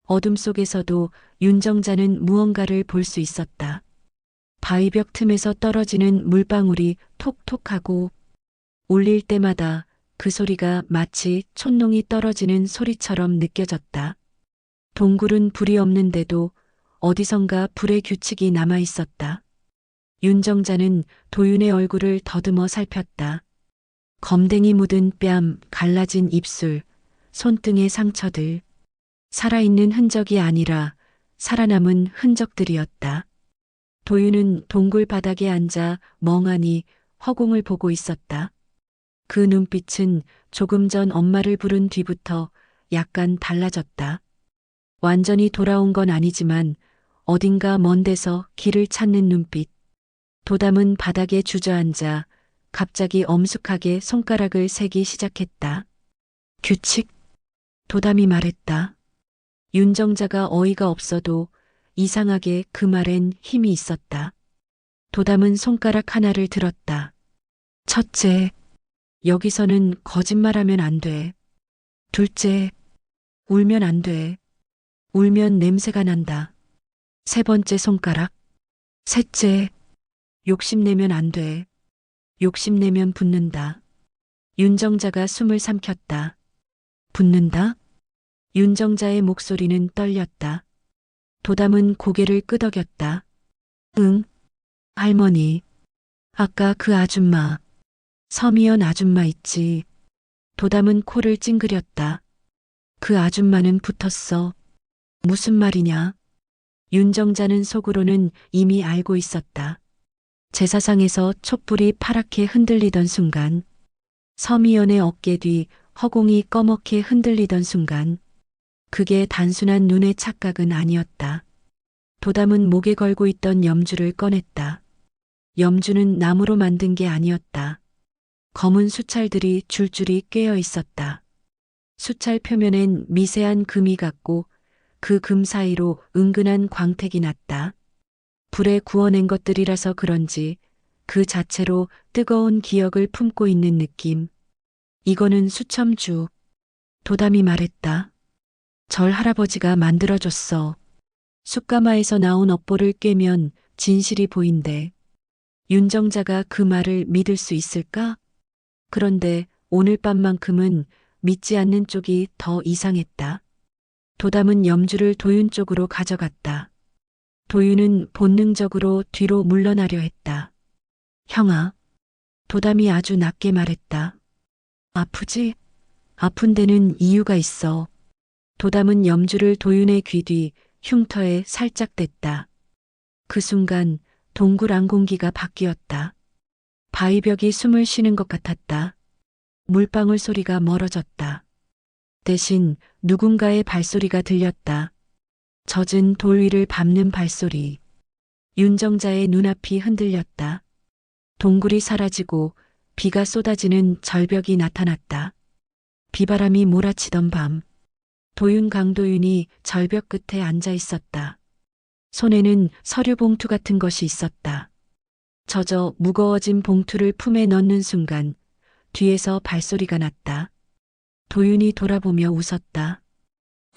어둠 속에서도 윤정자는 무언가를 볼 수 있었다. 바위벽 틈에서 떨어지는 물방울이 톡톡하고 울릴 때마다 그 소리가 마치 촛농이 떨어지는 소리처럼 느껴졌다. 동굴은 불이 없는데도 어디선가 불의 규칙이 남아 있었다. 윤정자는 도윤의 얼굴을 더듬어 살폈다. 검댕이 묻은 뺨, 갈라진 입술, 손등의 상처들. 살아있는 흔적이 아니라 살아남은 흔적들이었다. 도윤은 동굴 바닥에 앉아 멍하니 허공을 보고 있었다. 그 눈빛은 조금 전 엄마를 부른 뒤부터 약간 달라졌다. 완전히 돌아온 건 아니지만 어딘가 먼 데서 길을 찾는 눈빛. 도담은 바닥에 주저앉아 갑자기 엄숙하게 손가락을 세기 시작했다. 규칙? 도담이 말했다. 윤정자가 어이가 없어도 이상하게 그 말엔 힘이 있었다. 도담은 손가락 하나를 들었다. 첫째, 여기서는 거짓말하면 안 돼. 둘째, 울면 안 돼. 울면 냄새가 난다. 세 번째 손가락. 셋째, 욕심내면 안 돼. 욕심내면 붓는다. 윤정자가 숨을 삼켰다. 붓는다? 윤정자의 목소리는 떨렸다. 도담은 고개를 끄덕였다. 응, 할머니. 아까 그 아줌마. 서미연 아줌마 있지. 도담은 코를 찡그렸다. 그 아줌마는 붙었어. 무슨 말이냐? 윤정자는 속으로는 이미 알고 있었다. 제사상에서 촛불이 파랗게 흔들리던 순간, 서미연의 어깨 뒤 허공이 꺼멓게 흔들리던 순간, 그게 단순한 눈의 착각은 아니었다. 도담은 목에 걸고 있던 염주를 꺼냈다. 염주는 나무로 만든 게 아니었다. 검은 수찰들이 줄줄이 꿰어 있었다. 수찰 표면엔 미세한 금이 같고 그 금 사이로 은근한 광택이 났다. 불에 구워낸 것들이라서 그런지 그 자체로 뜨거운 기억을 품고 있는 느낌. 이거는 수첨주. 도담이 말했다. 절 할아버지가 만들어줬어. 숯가마에서 나온 업보를 꿰면 진실이 보인대. 윤정자가 그 말을 믿을 수 있을까? 그런데 오늘 밤만큼은 믿지 않는 쪽이 더 이상했다. 도담은 염주를 도윤 쪽으로 가져갔다. 도윤은 본능적으로 뒤로 물러나려 했다. 형아. 도담이 아주 낮게 말했다. 아프지? 아픈 데는 이유가 있어. 도담은 염주를 도윤의 귀 뒤 흉터에 살짝 댔다. 그 순간 동굴 안공기가 바뀌었다. 바위벽이 숨을 쉬는 것 같았다. 물방울 소리가 멀어졌다. 대신 누군가의 발소리가 들렸다. 젖은 돌 위를 밟는 발소리. 윤정자의 눈앞이 흔들렸다. 동굴이 사라지고 비가 쏟아지는 절벽이 나타났다. 비바람이 몰아치던 밤. 도윤 강도윤이 절벽 끝에 앉아 있었다. 손에는 서류 봉투 같은 것이 있었다. 젖어 무거워진 봉투를 품에 넣는 순간 뒤에서 발소리가 났다. 도윤이 돌아보며 웃었다.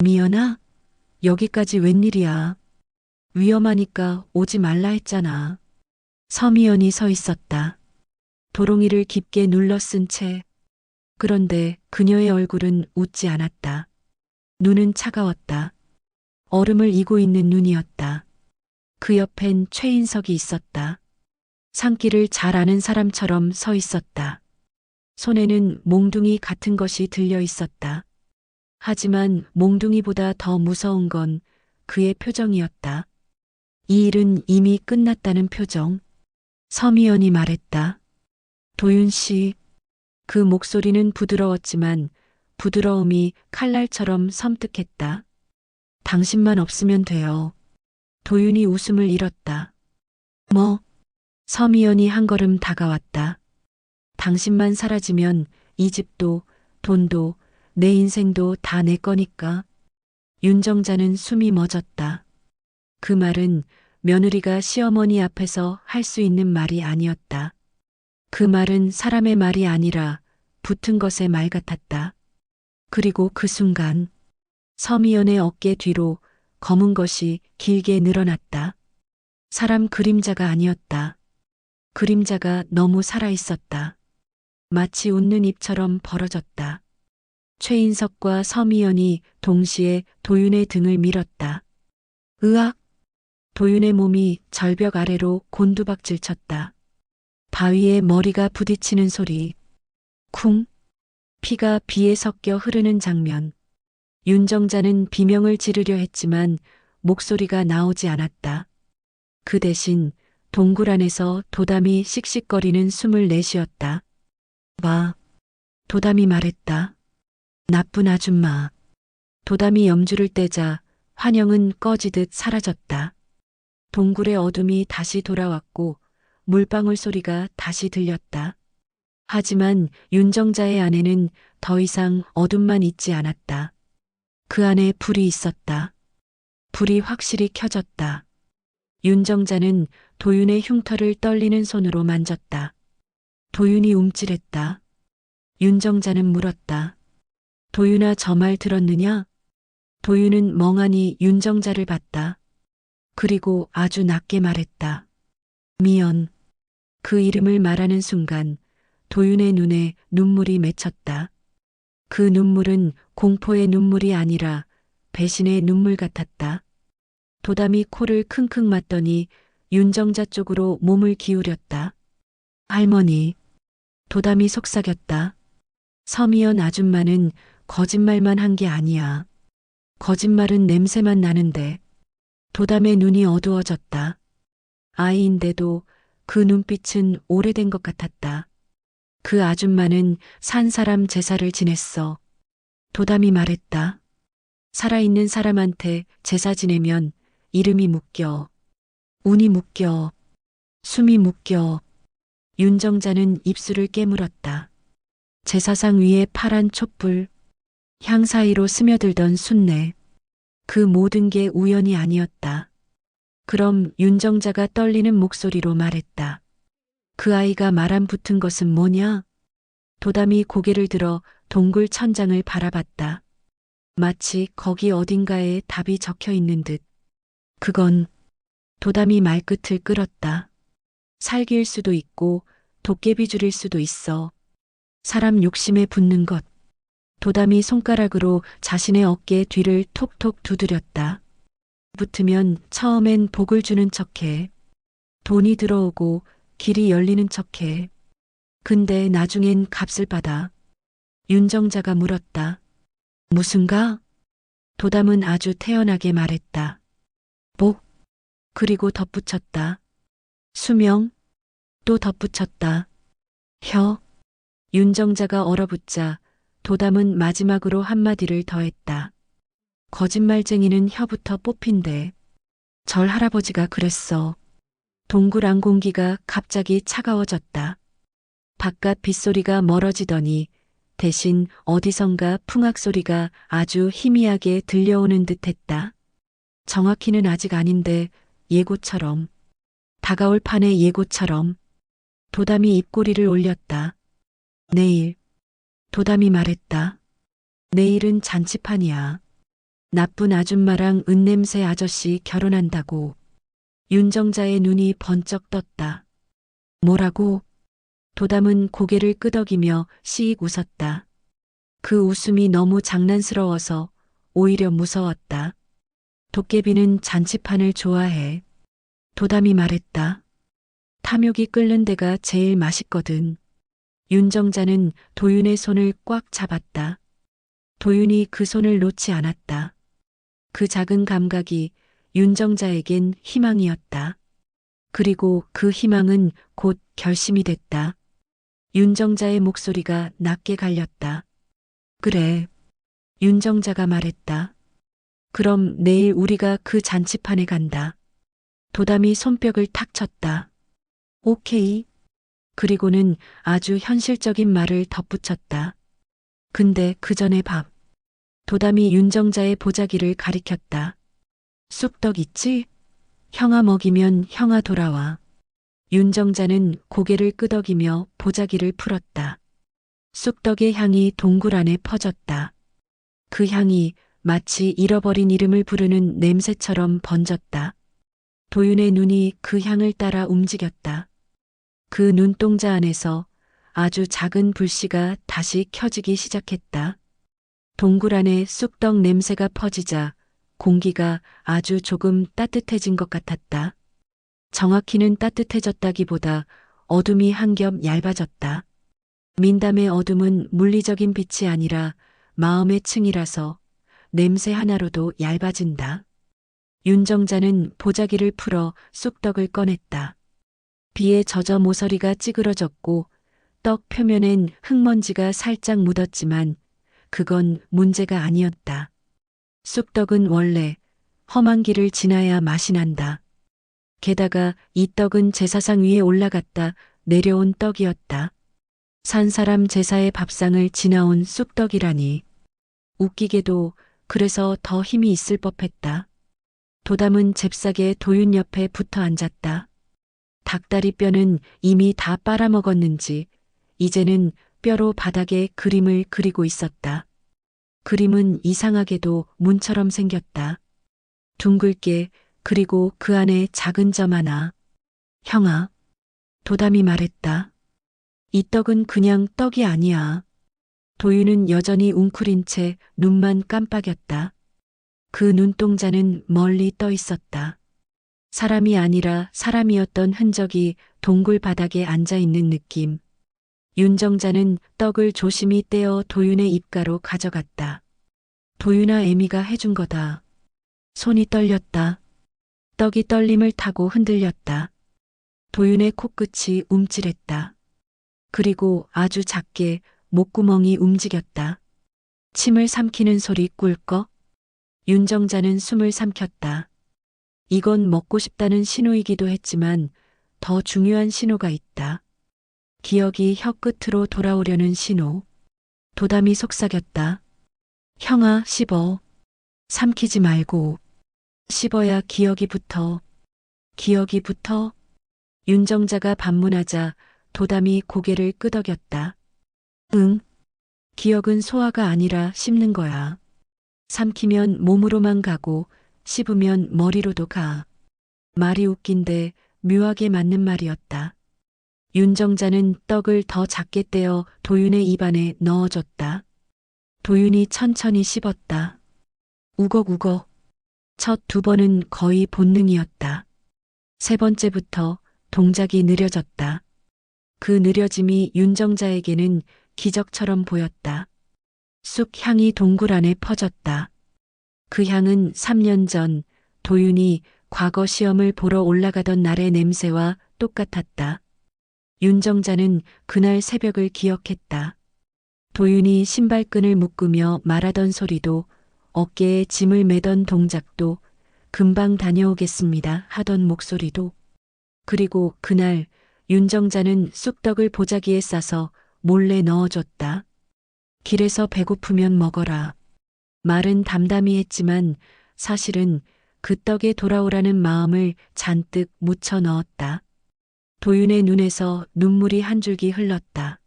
미연아, 여기까지 웬일이야. 위험하니까 오지 말라 했잖아. 서미연이 서 있었다. 도롱이를 깊게 눌러 쓴 채. 그런데 그녀의 얼굴은 웃지 않았다. 눈은 차가웠다. 얼음을 이고 있는 눈이었다. 그 옆엔 최인석이 있었다. 산길을 잘 아는 사람처럼 서 있었다. 손에는 몽둥이 같은 것이 들려 있었다. 하지만 몽둥이보다 더 무서운 건 그의 표정이었다. 이 일은 이미 끝났다는 표정. 서미연이 말했다. 도윤 씨. 그 목소리는 부드러웠지만 부드러움이 칼날처럼 섬뜩했다. 당신만 없으면 돼요. 도윤이 웃음을 잃었다. 뭐? 서미연이 한 걸음 다가왔다. 당신만 사라지면 이 집도 돈도 내 인생도 다 내 거니까. 윤정자는 숨이 멎었다. 그 말은 며느리가 시어머니 앞에서 할 수 있는 말이 아니었다. 그 말은 사람의 말이 아니라 붙은 것의 말 같았다. 그리고 그 순간 서미연의 어깨 뒤로 검은 것이 길게 늘어났다. 사람 그림자가 아니었다. 그림자가 너무 살아있었다. 마치 웃는 입처럼 벌어졌다. 최인석과 서미연이 동시에 도윤의 등을 밀었다. 으악! 도윤의 몸이 절벽 아래로 곤두박질 쳤다. 바위에 머리가 부딪히는 소리. 쿵! 피가 비에 섞여 흐르는 장면. 윤정자는 비명을 지르려 했지만 목소리가 나오지 않았다. 그 대신 동굴 안에서 도담이 씩씩거리는 숨을 내쉬었다. 봐. 도담이 말했다. 나쁜 아줌마. 도담이 염주를 떼자 환영은 꺼지듯 사라졌다. 동굴의 어둠이 다시 돌아왔고 물방울 소리가 다시 들렸다. 하지만 윤정자의 안에는 더 이상 어둠만 있지 않았다. 그 안에 불이 있었다. 불이 확실히 켜졌다. 윤정자는 도윤의 흉터를 떨리는 손으로 만졌다. 도윤이 움찔했다. 윤정자는 물었다. 도윤아, 저 말 들었느냐? 도윤은 멍하니 윤정자를 봤다. 그리고 아주 낮게 말했다. 미연. 그 이름을 말하는 순간 도윤의 눈에 눈물이 맺혔다. 그 눈물은 공포의 눈물이 아니라 배신의 눈물 같았다. 도담이 코를 킁킁 맞더니 윤정자 쪽으로 몸을 기울였다. 할머니. 도담이 속삭였다. 서미연 아줌마는 거짓말만 한 게 아니야. 거짓말은 냄새만 나는데. 도담의 눈이 어두워졌다. 아이인데도 그 눈빛은 오래된 것 같았다. 그 아줌마는 산 사람 제사를 지냈어. 도담이 말했다. 살아있는 사람한테 제사 지내면 이름이 묶여. 운이 묶여. 숨이 묶여. 윤정자는 입술을 깨물었다. 제사상 위에 파란 촛불, 향 사이로 스며들던 순내. 그 모든 게 우연이 아니었다. 그럼 윤정자가 떨리는 목소리로 말했다. 그 아이가 말 안 붙은 것은 뭐냐? 도담이 고개를 들어 동굴 천장을 바라봤다. 마치 거기 어딘가에 답이 적혀 있는 듯. 그건 도담이 말끝을 끌었다. 살기일 수도 있고 도깨비줄일 수도 있어. 사람 욕심에 붙는 것. 도담이 손가락으로 자신의 어깨 뒤를 톡톡 두드렸다. 붙으면 처음엔 복을 주는 척해. 돈이 들어오고 길이 열리는 척해. 근데 나중엔 값을 받아. 윤정자가 물었다. 무슨가? 도담은 아주 태연하게 말했다. 복. 그리고 덧붙였다. 수명. 또 덧붙였다. 혀. 윤정자가 얼어붙자 도담은 마지막으로 한마디를 더했다. 거짓말쟁이는 혀부터 뽑힌대. 절 할아버지가 그랬어. 동굴 안 공기가 갑자기 차가워졌다. 바깥 빗소리가 멀어지더니 대신 어디선가 풍악 소리가 아주 희미하게 들려오는 듯했다. 정확히는 아직 아닌데 예고처럼. 다가올 판의 예고처럼. 도담이 입꼬리를 올렸다. 내일. 도담이 말했다. 내일은 잔치판이야. 나쁜 아줌마랑 은냄새 아저씨 결혼한다고. 윤정자의 눈이 번쩍 떴다. 뭐라고? 도담은 고개를 끄덕이며 씩 웃었다. 그 웃음이 너무 장난스러워서 오히려 무서웠다. 도깨비는 잔치판을 좋아해. 도담이 말했다. 탐욕이 끓는 데가 제일 맛있거든. 윤정자는 도윤의 손을 꽉 잡았다. 도윤이 그 손을 놓지 않았다. 그 작은 감각이 윤정자에겐 희망이었다. 그리고 그 희망은 곧 결심이 됐다. 윤정자의 목소리가 낮게 갈렸다. 그래. 윤정자가 말했다. 그럼 내일 우리가 그 잔치판에 간다. 도담이 손뼉을 탁 쳤다. 오케이. 그리고는 아주 현실적인 말을 덧붙였다. 근데 그 전에 밥. 도담이 윤정자의 보자기를 가리켰다. 쑥떡 있지? 형아 먹이면 형아 돌아와. 윤정자는 고개를 끄덕이며 보자기를 풀었다. 쑥떡의 향이 동굴 안에 퍼졌다. 그 향이 마치 잃어버린 이름을 부르는 냄새처럼 번졌다. 도윤의 눈이 그 향을 따라 움직였다. 그 눈동자 안에서 아주 작은 불씨가 다시 켜지기 시작했다. 동굴 안에 쑥떡 냄새가 퍼지자 공기가 아주 조금 따뜻해진 것 같았다. 정확히는 따뜻해졌다기보다 어둠이 한 겹 얇아졌다. 민담의 어둠은 물리적인 빛이 아니라 마음의 층이라서 냄새 하나로도 얇아진다. 윤정자는 보자기를 풀어 쑥떡을 꺼냈다. 비에 젖어 모서리가 찌그러졌고 떡 표면엔 흙먼지가 살짝 묻었지만 그건 문제가 아니었다. 쑥떡은 원래 험한 길을 지나야 맛이 난다. 게다가 이 떡은 제사상 위에 올라갔다 내려온 떡이었다. 산 사람 제사의 밥상을 지나온 쑥떡이라니. 웃기게도 그래서 더 힘이 있을 법했다. 도담은 잽싸게 도윤 옆에 붙어 앉았다. 닭다리 뼈는 이미 다 빨아먹었는지 이제는 뼈로 바닥에 그림을 그리고 있었다. 그림은 이상하게도 문처럼 생겼다. 둥글게 그리고 그 안에 작은 점 하나. 형아. 도담이 말했다. 이 떡은 그냥 떡이 아니야. 도윤은 여전히 웅크린 채 눈만 깜빡였다. 그 눈동자는 멀리 떠 있었다. 사람이 아니라 사람이었던 흔적이 동굴 바닥에 앉아 있는 느낌. 윤정자는 떡을 조심히 떼어 도윤의 입가로 가져갔다. 도윤아 애미가 해준 거다. 손이 떨렸다. 떡이 떨림을 타고 흔들렸다. 도윤의 코끝이 움찔했다. 그리고 아주 작게 목구멍이 움직였다. 침을 삼키는 소리 꿀꺽. 윤정자는 숨을 삼켰다. 이건 먹고 싶다는 신호이기도 했지만 더 중요한 신호가 있다. 기억이 혀끝으로 돌아오려는 신호. 도담이 속삭였다. 형아, 씹어. 삼키지 말고. 씹어야 기억이 붙어. 기억이 붙어? 윤정자가 반문하자 도담이 고개를 끄덕였다. 응. 기억은 소화가 아니라 씹는 거야. 삼키면 몸으로만 가고 씹으면 머리로도 가. 말이 웃긴데 묘하게 맞는 말이었다. 윤정자는 떡을 더 작게 떼어 도윤의 입안에 넣어줬다. 도윤이 천천히 씹었다. 우걱우걱. 첫 두 번은 거의 본능이었다. 세 번째부터 동작이 느려졌다. 그 느려짐이 윤정자에게는 기적처럼 보였다. 쑥 향이 동굴 안에 퍼졌다. 그 향은 3년 전 도윤이 과거 시험을 보러 올라가던 날의 냄새와 똑같았다. 윤정자는 그날 새벽을 기억했다. 도윤이 신발끈을 묶으며 말하던 소리도 어깨에 짐을 매던 동작도 금방 다녀오겠습니다 하던 목소리도 그리고 그날 윤정자는 쑥떡을 보자기에 싸서 몰래 넣어줬다. 길에서 배고프면 먹어라. 말은 담담히 했지만 사실은 그 떡에 돌아오라는 마음을 잔뜩 묻혀 넣었다. 도윤의 눈에서 눈물이 한 줄기 흘렀다.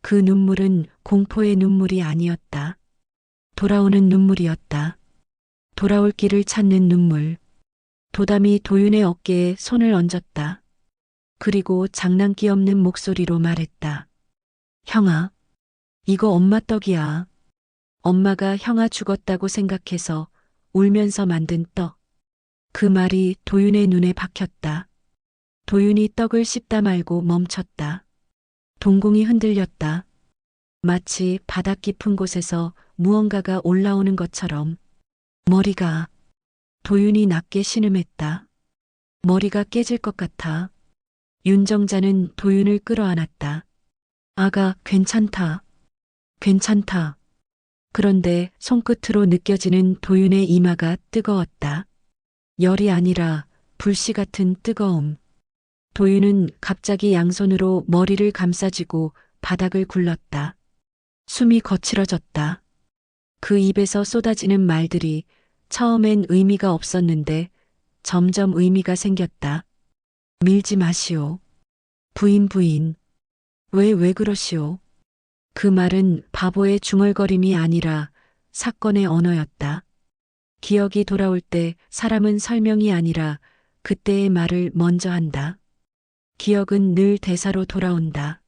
그 눈물은 공포의 눈물이 아니었다. 돌아오는 눈물이었다. 돌아올 길을 찾는 눈물. 도담이 도윤의 어깨에 손을 얹었다. 그리고 장난기 없는 목소리로 말했다. 형아, 이거 엄마 떡이야. 엄마가 형아 죽었다고 생각해서 울면서 만든 떡. 그 말이 도윤의 눈에 박혔다. 도윤이 떡을 씹다 말고 멈췄다. 동공이 흔들렸다. 마치 바닥 깊은 곳에서 무언가가 올라오는 것처럼. 머리가. 도윤이 낮게 신음했다. 머리가 깨질 것 같아. 윤정자는 도윤을 끌어안았다. 아가, 괜찮다. 괜찮다. 그런데 손끝으로 느껴지는 도윤의 이마가 뜨거웠다. 열이 아니라 불씨 같은 뜨거움. 도윤은 갑자기 양손으로 머리를 감싸쥐고 바닥을 굴렀다. 숨이 거칠어졌다. 그 입에서 쏟아지는 말들이 처음엔 의미가 없었는데 점점 의미가 생겼다. 밀지 마시오. 부인. 왜 그러시오? 그 말은 바보의 중얼거림이 아니라 사건의 언어였다. 기억이 돌아올 때 사람은 설명이 아니라 그때의 말을 먼저 한다. 기억은 늘 대사로 돌아온다.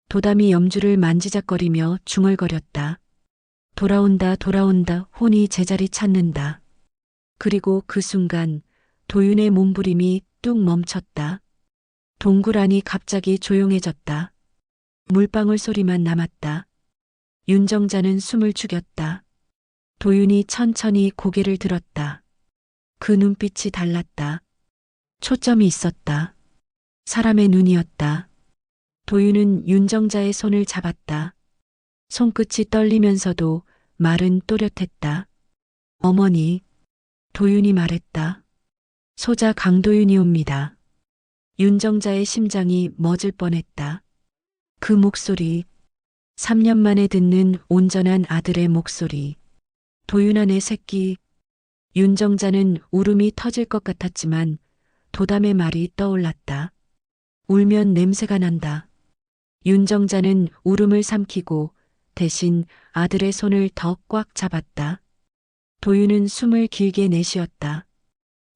도담이 염주를 만지작거리며 중얼거렸다. 돌아온다, 혼이 제자리 찾는다. 그리고 그 순간 도윤의 몸부림이 뚝 멈췄다. 동굴 안이 갑자기 조용해졌다. 물방울 소리만 남았다. 윤정자는 숨을 죽였다. 도윤이 천천히 고개를 들었다. 그 눈빛이 달랐다. 초점이 있었다. 사람의 눈이었다. 도윤은 윤정자의 손을 잡았다. 손끝이 떨리면서도 말은 또렷했다. 어머니, 도윤이 말했다. 소자 강도윤이옵니다. 윤정자의 심장이 멎을 뻔했다. 그 목소리, 3년 만에 듣는 온전한 아들의 목소리. 도윤아 내 새끼. 윤정자는 울음이 터질 것 같았지만 도담의 말이 떠올랐다. 울면 냄새가 난다. 윤정자는 울음을 삼키고 대신 아들의 손을 더 꽉 잡았다. 도윤은 숨을 길게 내쉬었다.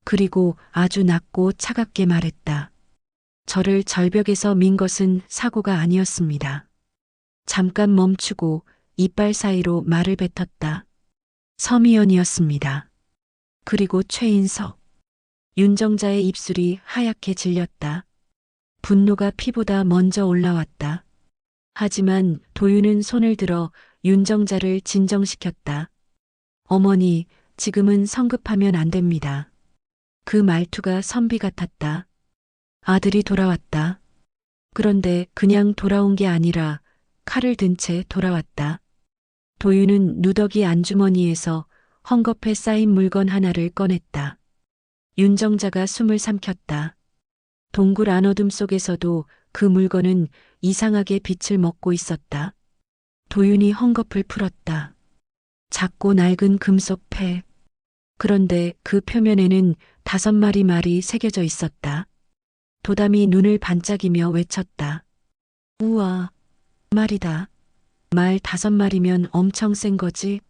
그리고 아주 낮고 차갑게 말했다. 저를 절벽에서 민 것은 사고가 아니었습니다. 잠깐 멈추고 이빨 사이로 말을 뱉었다. 서미연이었습니다. 그리고 최인석. 윤정자의 입술이 하얗게 질렸다. 분노가 피보다 먼저 올라왔다. 하지만 도윤은 손을 들어 윤정자를 진정시켰다. 어머니, 지금은 성급하면 안 됩니다. 그 말투가 선비 같았다. 아들이 돌아왔다. 그런데 그냥 돌아온 게 아니라 칼을 든 채 돌아왔다. 도윤은 누더기 안주머니에서 헝겊에 쌓인 물건 하나를 꺼냈다. 윤정자가 숨을 삼켰다. 동굴 안어둠 속에서도 그 물건은 이상하게 빛을 먹고 있었다. 도윤이 헝겊을 풀었다. 작고 낡은 금속 패. 그런데 그 표면에는 5마리 말이 새겨져 있었다. 도담이 눈을 반짝이며 외쳤다. 우와, 말이다. 말 5마리면 엄청 센 거지.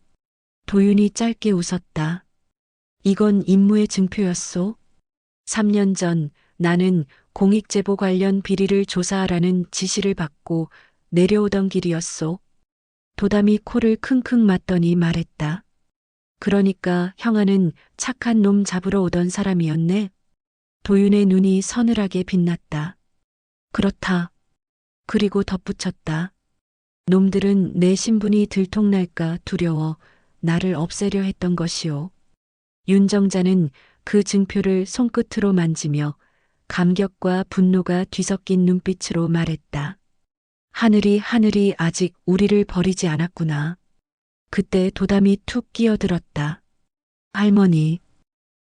도윤이 짧게 웃었다. 이건 임무의 증표였소. 3년 전 나는 공익제보 관련 비리를 조사하라는 지시를 받고 내려오던 길이었소. 도담이 코를 킁킁 맞더니 말했다. 그러니까 형아는 착한 놈 잡으러 오던 사람이었네. 도윤의 눈이 서늘하게 빛났다. 그렇다. 그리고 덧붙였다. 놈들은 내 신분이 들통날까 두려워 나를 없애려 했던 것이오. 윤정자는 그 증표를 손끝으로 만지며 감격과 분노가 뒤섞인 눈빛으로 말했다. 하늘이 아직 우리를 버리지 않았구나. 그때 도담이 툭 끼어들었다. 할머니,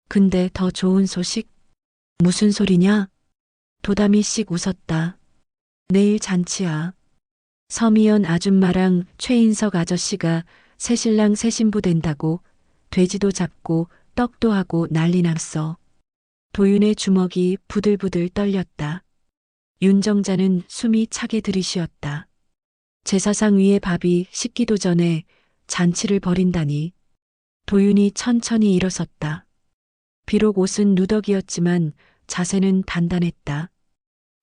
근데 더 좋은 소식? 무슨 소리냐? 도담이 씩 웃었다. 내일 잔치야. 서미연 아줌마랑 최인석 아저씨가 새신랑 새신부 된다고 돼지도 잡고 떡도 하고 난리 났어. 도윤의 주먹이 부들부들 떨렸다. 윤정자는 숨이 차게 들이쉬었다. 제사상 위의 밥이 식기도 전에 잔치를 벌인다니. 도윤이 천천히 일어섰다. 비록 옷은 누더기였지만 자세는 단단했다.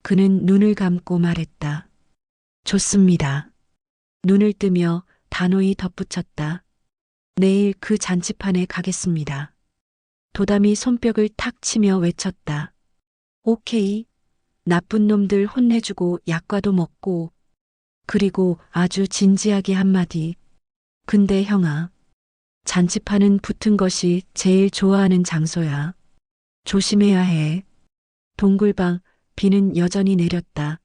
그는 눈을 감고 말했다. 좋습니다. 눈을 뜨며 단호히 덧붙였다. 내일 그 잔치판에 가겠습니다. 도담이 손뼉을 탁 치며 외쳤다. 오케이. 나쁜 놈들 혼내주고 약과도 먹고. 그리고 아주 진지하게 한마디. 근데 형아, 잔치판은 붙은 것이 제일 좋아하는 장소야. 조심해야 해. 동굴방 비는 여전히 내렸다.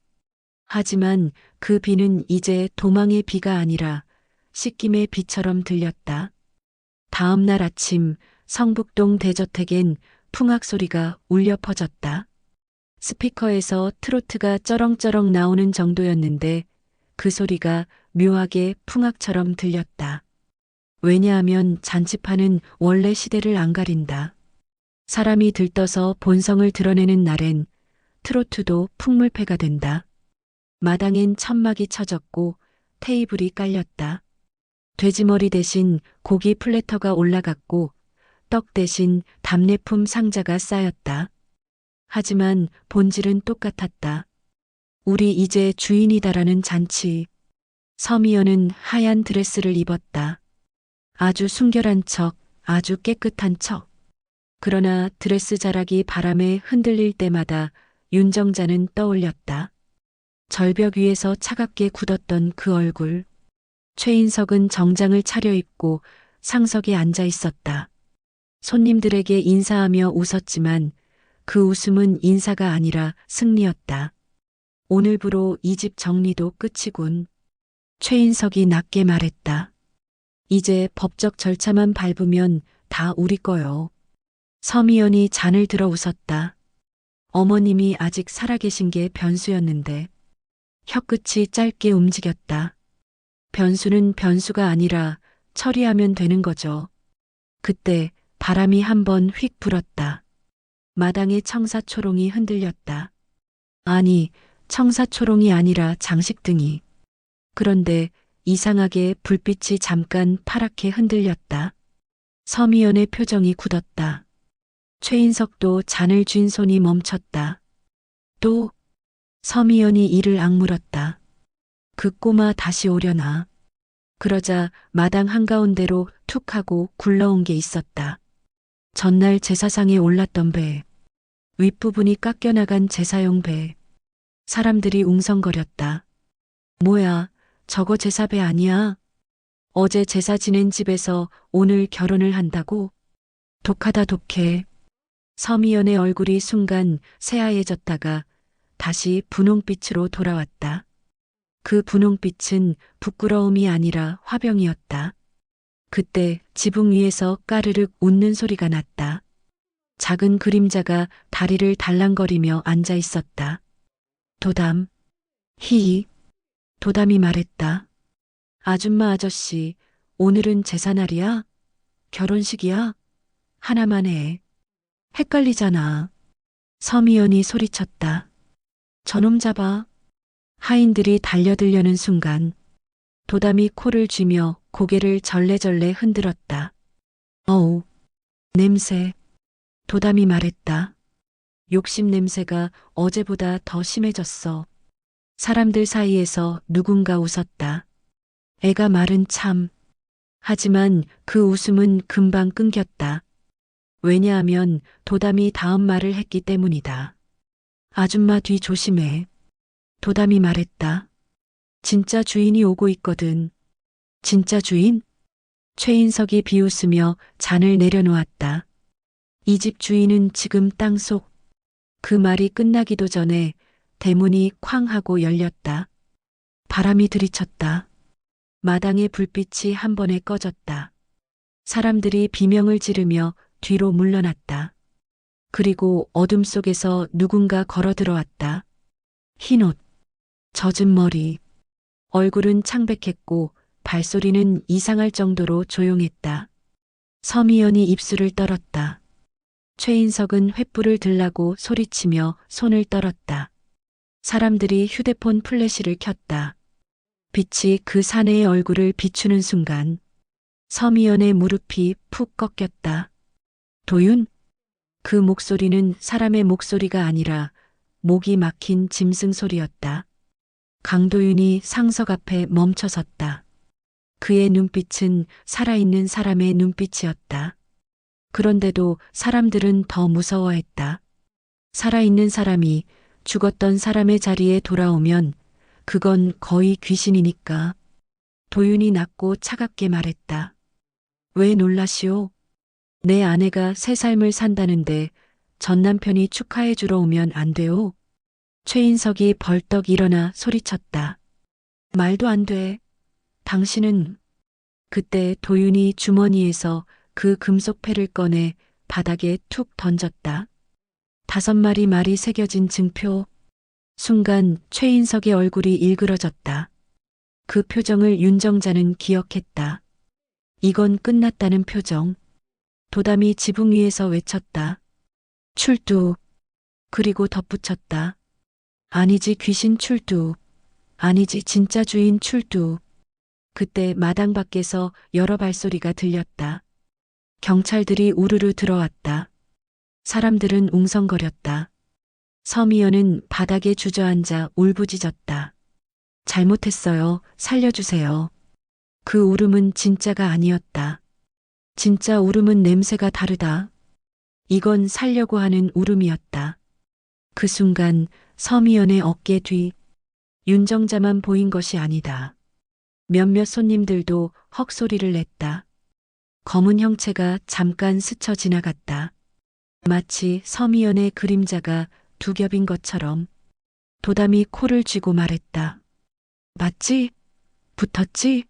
하지만 그 비는 이제 도망의 비가 아니라 씻김의 비처럼 들렸다. 다음 날 아침 성북동 대저택엔 풍악 소리가 울려 퍼졌다. 스피커에서 트로트가 쩌렁쩌렁 나오는 정도였는데 그 소리가 묘하게 풍악처럼 들렸다. 왜냐하면 잔치판은 원래 시대를 안 가린다. 사람이 들떠서 본성을 드러내는 날엔 트로트도 풍물패가 된다. 마당엔 천막이 쳐졌고 테이블이 깔렸다. 돼지머리 대신 고기 플래터가 올라갔고 떡 대신 답례품 상자가 쌓였다. 하지만 본질은 똑같았다. 우리 이제 주인이다라는 잔치. 서미연은 하얀 드레스를 입었다. 아주 순결한 척, 아주 깨끗한 척. 그러나 드레스 자락이 바람에 흔들릴 때마다 윤정자는 떠올렸다. 절벽 위에서 차갑게 굳었던 그 얼굴. 최인석은 정장을 차려입고 상석에 앉아 있었다. 손님들에게 인사하며 웃었지만 그 웃음은 인사가 아니라 승리였다. 오늘부로 이 집 정리도 끝이군. 최인석이 낮게 말했다. 이제 법적 절차만 밟으면 다 우리 거요. 서미연이 잔을 들어 웃었다. 어머님이 아직 살아계신 게 변수였는데 혀끝이 짧게 움직였다. 변수는 변수가 아니라 처리하면 되는 거죠. 그때 바람이 한번 휙 불었다. 마당의 청사초롱이 흔들렸다. 아니, 청사초롱이 아니라 장식등이. 그런데 이상하게 불빛이 잠깐 파랗게 흔들렸다. 서미연의 표정이 굳었다. 최인석도 잔을 쥔 손이 멈췄다. 또 서미연이 이를 악물었다. 그 꼬마 다시 오려나. 그러자 마당 한가운데로 툭 하고 굴러온 게 있었다. 전날 제사상에 올랐던 배. 윗부분이 깎여나간 제사용 배. 사람들이 웅성거렸다. 뭐야, 저거 제사배 아니야? 어제 제사 지낸 집에서 오늘 결혼을 한다고? 독하다 독해. 서미연의 얼굴이 순간 새하얘졌다가 다시 분홍빛으로 돌아왔다. 그 분홍빛은 부끄러움이 아니라 화병이었다. 그때 지붕 위에서 까르륵 웃는 소리가 났다. 작은 그림자가 다리를 달랑거리며 앉아 있었다. 도담. 히히. 도담이 말했다. 아줌마 아저씨, 오늘은 제사날이야? 결혼식이야? 하나만 해. 헷갈리잖아. 서미연이 소리쳤다. 저놈 잡아. 하인들이 달려들려는 순간 도담이 코를 쥐며 고개를 절레절레 흔들었다. 어우, 냄새. 도담이 말했다. 욕심 냄새가 어제보다 더 심해졌어. 사람들 사이에서 누군가 웃었다. 애가 말은 참. 하지만 그 웃음은 금방 끊겼다. 왜냐하면 도담이 다음 말을 했기 때문이다. 아줌마 뒤 조심해. 도담이 말했다. 진짜 주인이 오고 있거든. 진짜 주인? 최인석이 비웃으며 잔을 내려놓았다. 이 집 주인은 지금 땅속. 그 말이 끝나기도 전에 대문이 쾅 하고 열렸다. 바람이 들이쳤다. 마당의 불빛이 한 번에 꺼졌다. 사람들이 비명을 지르며 뒤로 물러났다. 그리고 어둠 속에서 누군가 걸어 들어왔다. 흰옷, 젖은 머리. 얼굴은 창백했고 발소리는 이상할 정도로 조용했다. 서미연이 입술을 떨었다. 최인석은 횃불을 들라고 소리치며 손을 떨었다. 사람들이 휴대폰 플래시를 켰다. 빛이 그 사내의 얼굴을 비추는 순간 서미연의 무릎이 푹 꺾였다. 도윤? 그 목소리는 사람의 목소리가 아니라 목이 막힌 짐승 소리였다. 강도윤이 상석 앞에 멈춰섰다. 그의 눈빛은 살아있는 사람의 눈빛이었다. 그런데도 사람들은 더 무서워했다. 살아있는 사람이 죽었던 사람의 자리에 돌아오면 그건 거의 귀신이니까. 도윤이 낮고 차갑게 말했다. 왜 놀라시오? 내 아내가 새 삶을 산다는데 전 남편이 축하해 주러 오면 안 돼요? 최인석이 벌떡 일어나 소리쳤다. 말도 안 돼. 당신은. 그때 도윤이 주머니에서 그 금속패를 꺼내 바닥에 툭 던졌다. 5마리 말이 새겨진 증표. 순간 최인석의 얼굴이 일그러졌다. 그 표정을 윤정자는 기억했다. 이건 끝났다는 표정. 도담이 지붕 위에서 외쳤다. 출두. 그리고 덧붙였다. 아니지 귀신 출두. 아니지 진짜 주인 출두. 그때 마당 밖에서 여러 발소리가 들렸다. 경찰들이 우르르 들어왔다. 사람들은 웅성거렸다. 서미연은 바닥에 주저앉아 울부짖었다. 잘못했어요. 살려주세요. 그 울음은 진짜가 아니었다. 진짜 울음은 냄새가 다르다. 이건 살려고 하는 울음이었다. 그 순간 서미연의 어깨 뒤 윤정자만 보인 것이 아니다. 몇몇 손님들도 헉소리를 냈다. 검은 형체가 잠깐 스쳐 지나갔다. 마치 서미연의 그림자가 두 겹인 것처럼. 도담이 코를 쥐고 말했다. 맞지? 붙었지?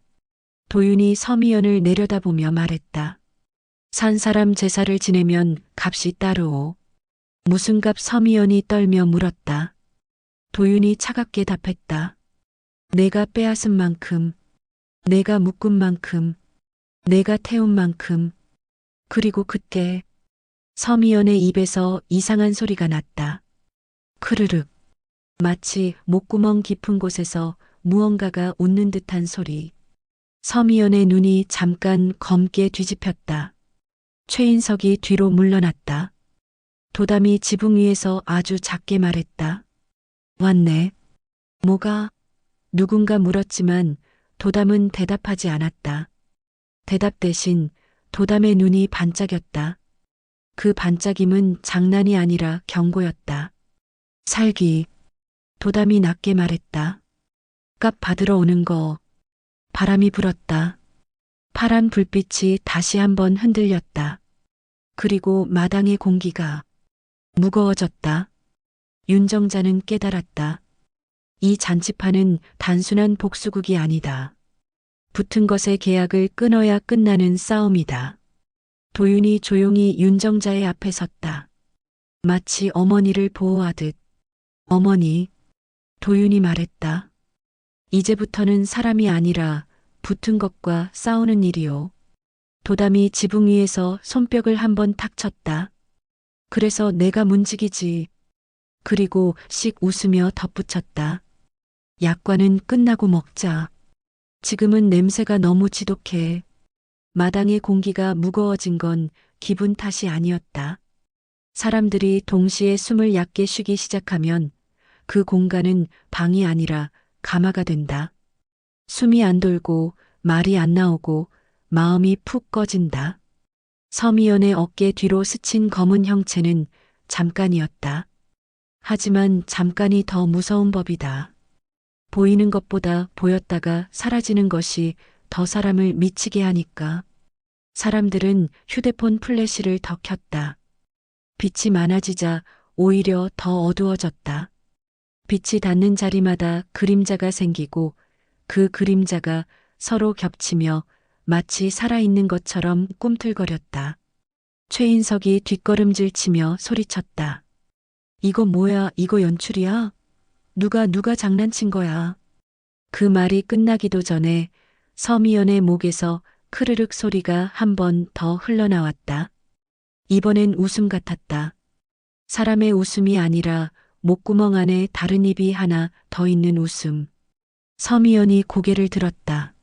도윤이 서미연을 내려다보며 말했다. 산 사람 제사를 지내면 값이 따르오. 무슨 값? 서미연이 떨며 물었다. 도윤이 차갑게 답했다. 내가 빼앗은 만큼, 내가 묶은 만큼, 내가 태운 만큼. 그리고 그때 서미연의 입에서 이상한 소리가 났다. 크르륵. 마치 목구멍 깊은 곳에서 무언가가 웃는 듯한 소리. 서미연의 눈이 잠깐 검게 뒤집혔다. 최인석이 뒤로 물러났다. 도담이 지붕 위에서 아주 작게 말했다. 왔네. 뭐가? 누군가 물었지만 도담은 대답하지 않았다. 대답 대신 도담의 눈이 반짝였다. 그 반짝임은 장난이 아니라 경고였다. 살기. 도담이 낮게 말했다. 값 받으러 오는 거. 바람이 불었다. 파란 불빛이 다시 한번 흔들렸다. 그리고 마당의 공기가 무거워졌다. 윤정자는 깨달았다. 이 잔치판은 단순한 복수극이 아니다. 붙은 것의 계약을 끊어야 끝나는 싸움이다. 도윤이 조용히 윤정자의 앞에 섰다. 마치 어머니를 보호하듯. 어머니. 도윤이 말했다. 이제부터는 사람이 아니라 붙은 것과 싸우는 일이요. 도담이 지붕 위에서 손뼉을 한번 탁 쳤다. 그래서 내가 문지기지. 그리고 씩 웃으며 덧붙였다. 약과는 끝나고 먹자. 지금은 냄새가 너무 지독해. 마당의 공기가 무거워진 건 기분 탓이 아니었다. 사람들이 동시에 숨을 얕게 쉬기 시작하면 그 공간은 방이 아니라 가마가 된다. 숨이 안 돌고 말이 안 나오고 마음이 푹 꺼진다. 서미연의 어깨 뒤로 스친 검은 형체는 잠깐이었다. 하지만 잠깐이 더 무서운 법이다. 보이는 것보다 보였다가 사라지는 것이 더 사람을 미치게 하니까. 사람들은 휴대폰 플래시를 더 켰다. 빛이 많아지자 오히려 더 어두워졌다. 빛이 닿는 자리마다 그림자가 생기고 그 그림자가 서로 겹치며 마치 살아있는 것처럼 꿈틀거렸다. 최인석이 뒷걸음질 치며 소리쳤다. 이거 뭐야? 이거 연출이야? 누가 장난친 거야? 그 말이 끝나기도 전에 서미연의 목에서 크르륵 소리가 한 번 더 흘러나왔다. 이번엔 웃음 같았다. 사람의 웃음이 아니라 목구멍 안에 다른 입이 하나 더 있는 웃음. 서미연이 고개를 들었다.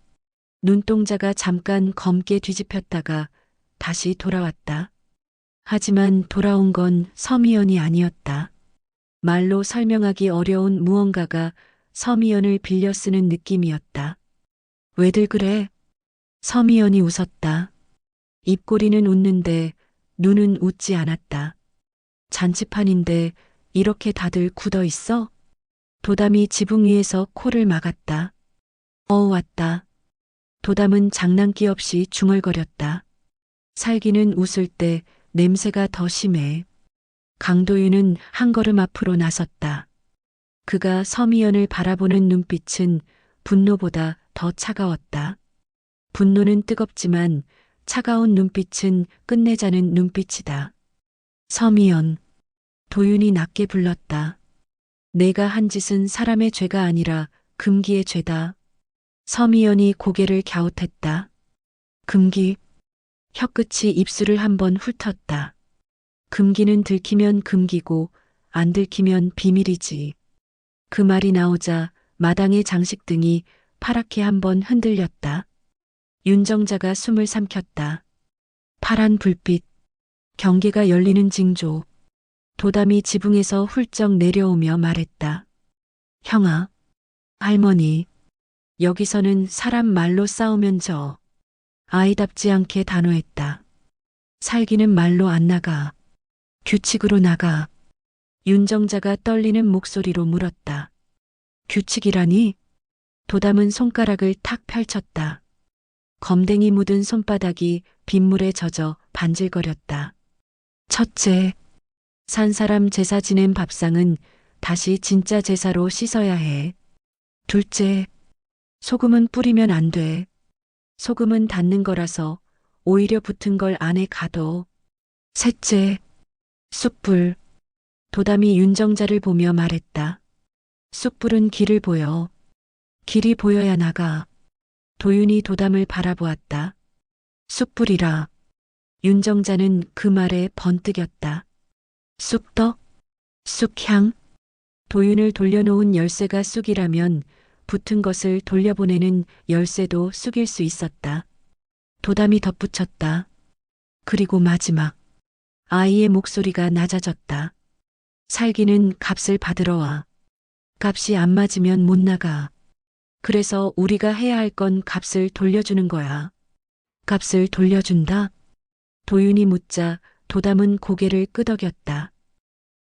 눈동자가 잠깐 검게 뒤집혔다가 다시 돌아왔다. 하지만 돌아온 건 서미연이 아니었다. 말로 설명하기 어려운 무언가가 서미연을 빌려 쓰는 느낌이었다. 왜들 그래? 서미연이 웃었다. 입꼬리는 웃는데 눈은 웃지 않았다. 잔치판인데 이렇게 다들 굳어 있어? 도담이 지붕 위에서 코를 막았다. 왔다. 도담은 장난기 없이 중얼거렸다. 살기는 웃을 때 냄새가 더 심해. 강도윤은 한 걸음 앞으로 나섰다. 그가 서미연을 바라보는 눈빛은 분노보다 더 차가웠다. 분노는 뜨겁지만 차가운 눈빛은 끝내자는 눈빛이다. 서미연. 도윤이 낮게 불렀다. 내가 한 짓은 사람의 죄가 아니라 금기의 죄다. 서미연이 고개를 갸웃했다. 금기. 혀끝이 입술을 한번 훑었다. 금기는 들키면 금기고 안 들키면 비밀이지. 그 말이 나오자 마당의 장식등이 파랗게 한번 흔들렸다. 윤정자가 숨을 삼켰다. 파란 불빛, 경계가 열리는 징조. 도담이 지붕에서 훌쩍 내려오며 말했다. 형아, 할머니, 여기서는 사람 말로 싸우면 져. 아이답지 않게 단호했다. 살기는 말로 안 나가. 규칙으로 나가. 윤정자가 떨리는 목소리로 물었다. 규칙이라니? 도담은 손가락을 탁 펼쳤다. 검댕이 묻은 손바닥이 빗물에 젖어 반질거렸다. 첫째, 산 사람 제사 지낸 밥상은 다시 진짜 제사로 씻어야 해. 둘째, 소금은 뿌리면 안 돼. 소금은 닿는 거라서 오히려 붙은 걸 안에 가둬. 셋째, 쑥불. 도담이 윤정자를 보며 말했다. 쑥불은 길을 보여. 길이 보여야 나가. 도윤이 도담을 바라보았다. 쑥불이라. 윤정자는 그 말에 번뜩였다. 쑥떡? 쑥향? 도윤을 돌려놓은 열쇠가 쑥이라면 붙은 것을 돌려보내는 열쇠도 쑥일 수 있었다. 도담이 덧붙였다. 그리고 마지막. 아이의 목소리가 낮아졌다. 살기는 값을 받으러 와. 값이 안 맞으면 못 나가. 그래서 우리가 해야 할 건 값을 돌려주는 거야. 값을 돌려준다? 도윤이 묻자 도담은 고개를 끄덕였다.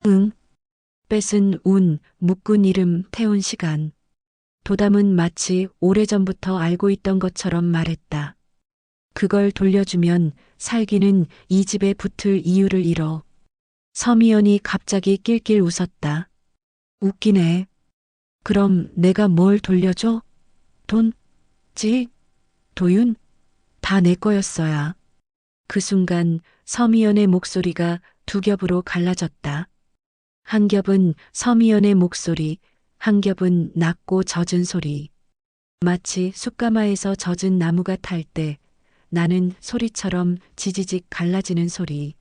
응. 뺏은 운, 묶은 이름, 태운 시간. 도담은 마치 오래전부터 알고 있던 것처럼 말했다. 그걸 돌려주면 살기는 이 집에 붙을 이유를 잃어. 서미연이 갑자기 낄낄 웃었다. 웃기네. 그럼 내가 뭘 돌려줘? 돈? 지? 도윤? 다 내 거였어야. 그 순간 서미연의 목소리가 두 겹으로 갈라졌다. 한 겹은 서미연의 목소리, 한 겹은 낮고 젖은 소리. 마치 숯가마에서 젖은 나무가 탈 때 나는 소리처럼 지지직 갈라지는 소리.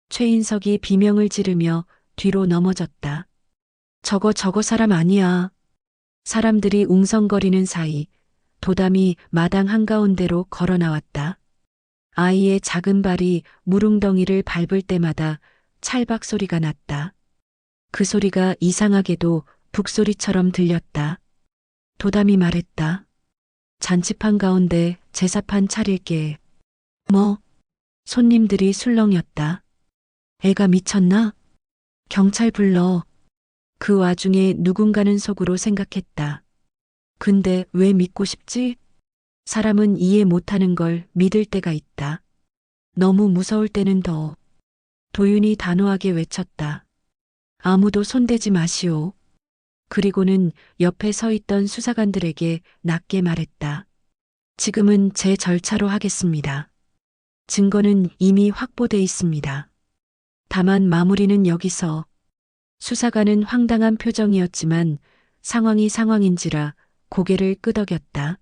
최인석이 비명을 지르며 뒤로 넘어졌다. 저거 사람 아니야. 사람들이 웅성거리는 사이 도담이 마당 한가운데로 걸어 나왔다. 아이의 작은 발이 무릉덩이를 밟을 때마다 찰박 소리가 났다. 그 소리가 이상하게도 북소리처럼 들렸다. 도담이 말했다. 잔치판 가운데 제사판 차릴게. 뭐? 손님들이 술렁였다. 애가 미쳤나? 경찰 불러. 그 와중에 누군가는 속으로 생각했다. 근데 왜 믿고 싶지? 사람은 이해 못하는 걸 믿을 때가 있다. 너무 무서울 때는 더. 도윤이 단호하게 외쳤다. 아무도 손대지 마시오. 그리고는 옆에 서 있던 수사관들에게 낮게 말했다. 지금은 제 절차로 하겠습니다. 증거는 이미 확보돼 있습니다. 다만 마무리는 여기서. 수사관은 황당한 표정이었지만 상황이 상황인지라 고개를 끄덕였다.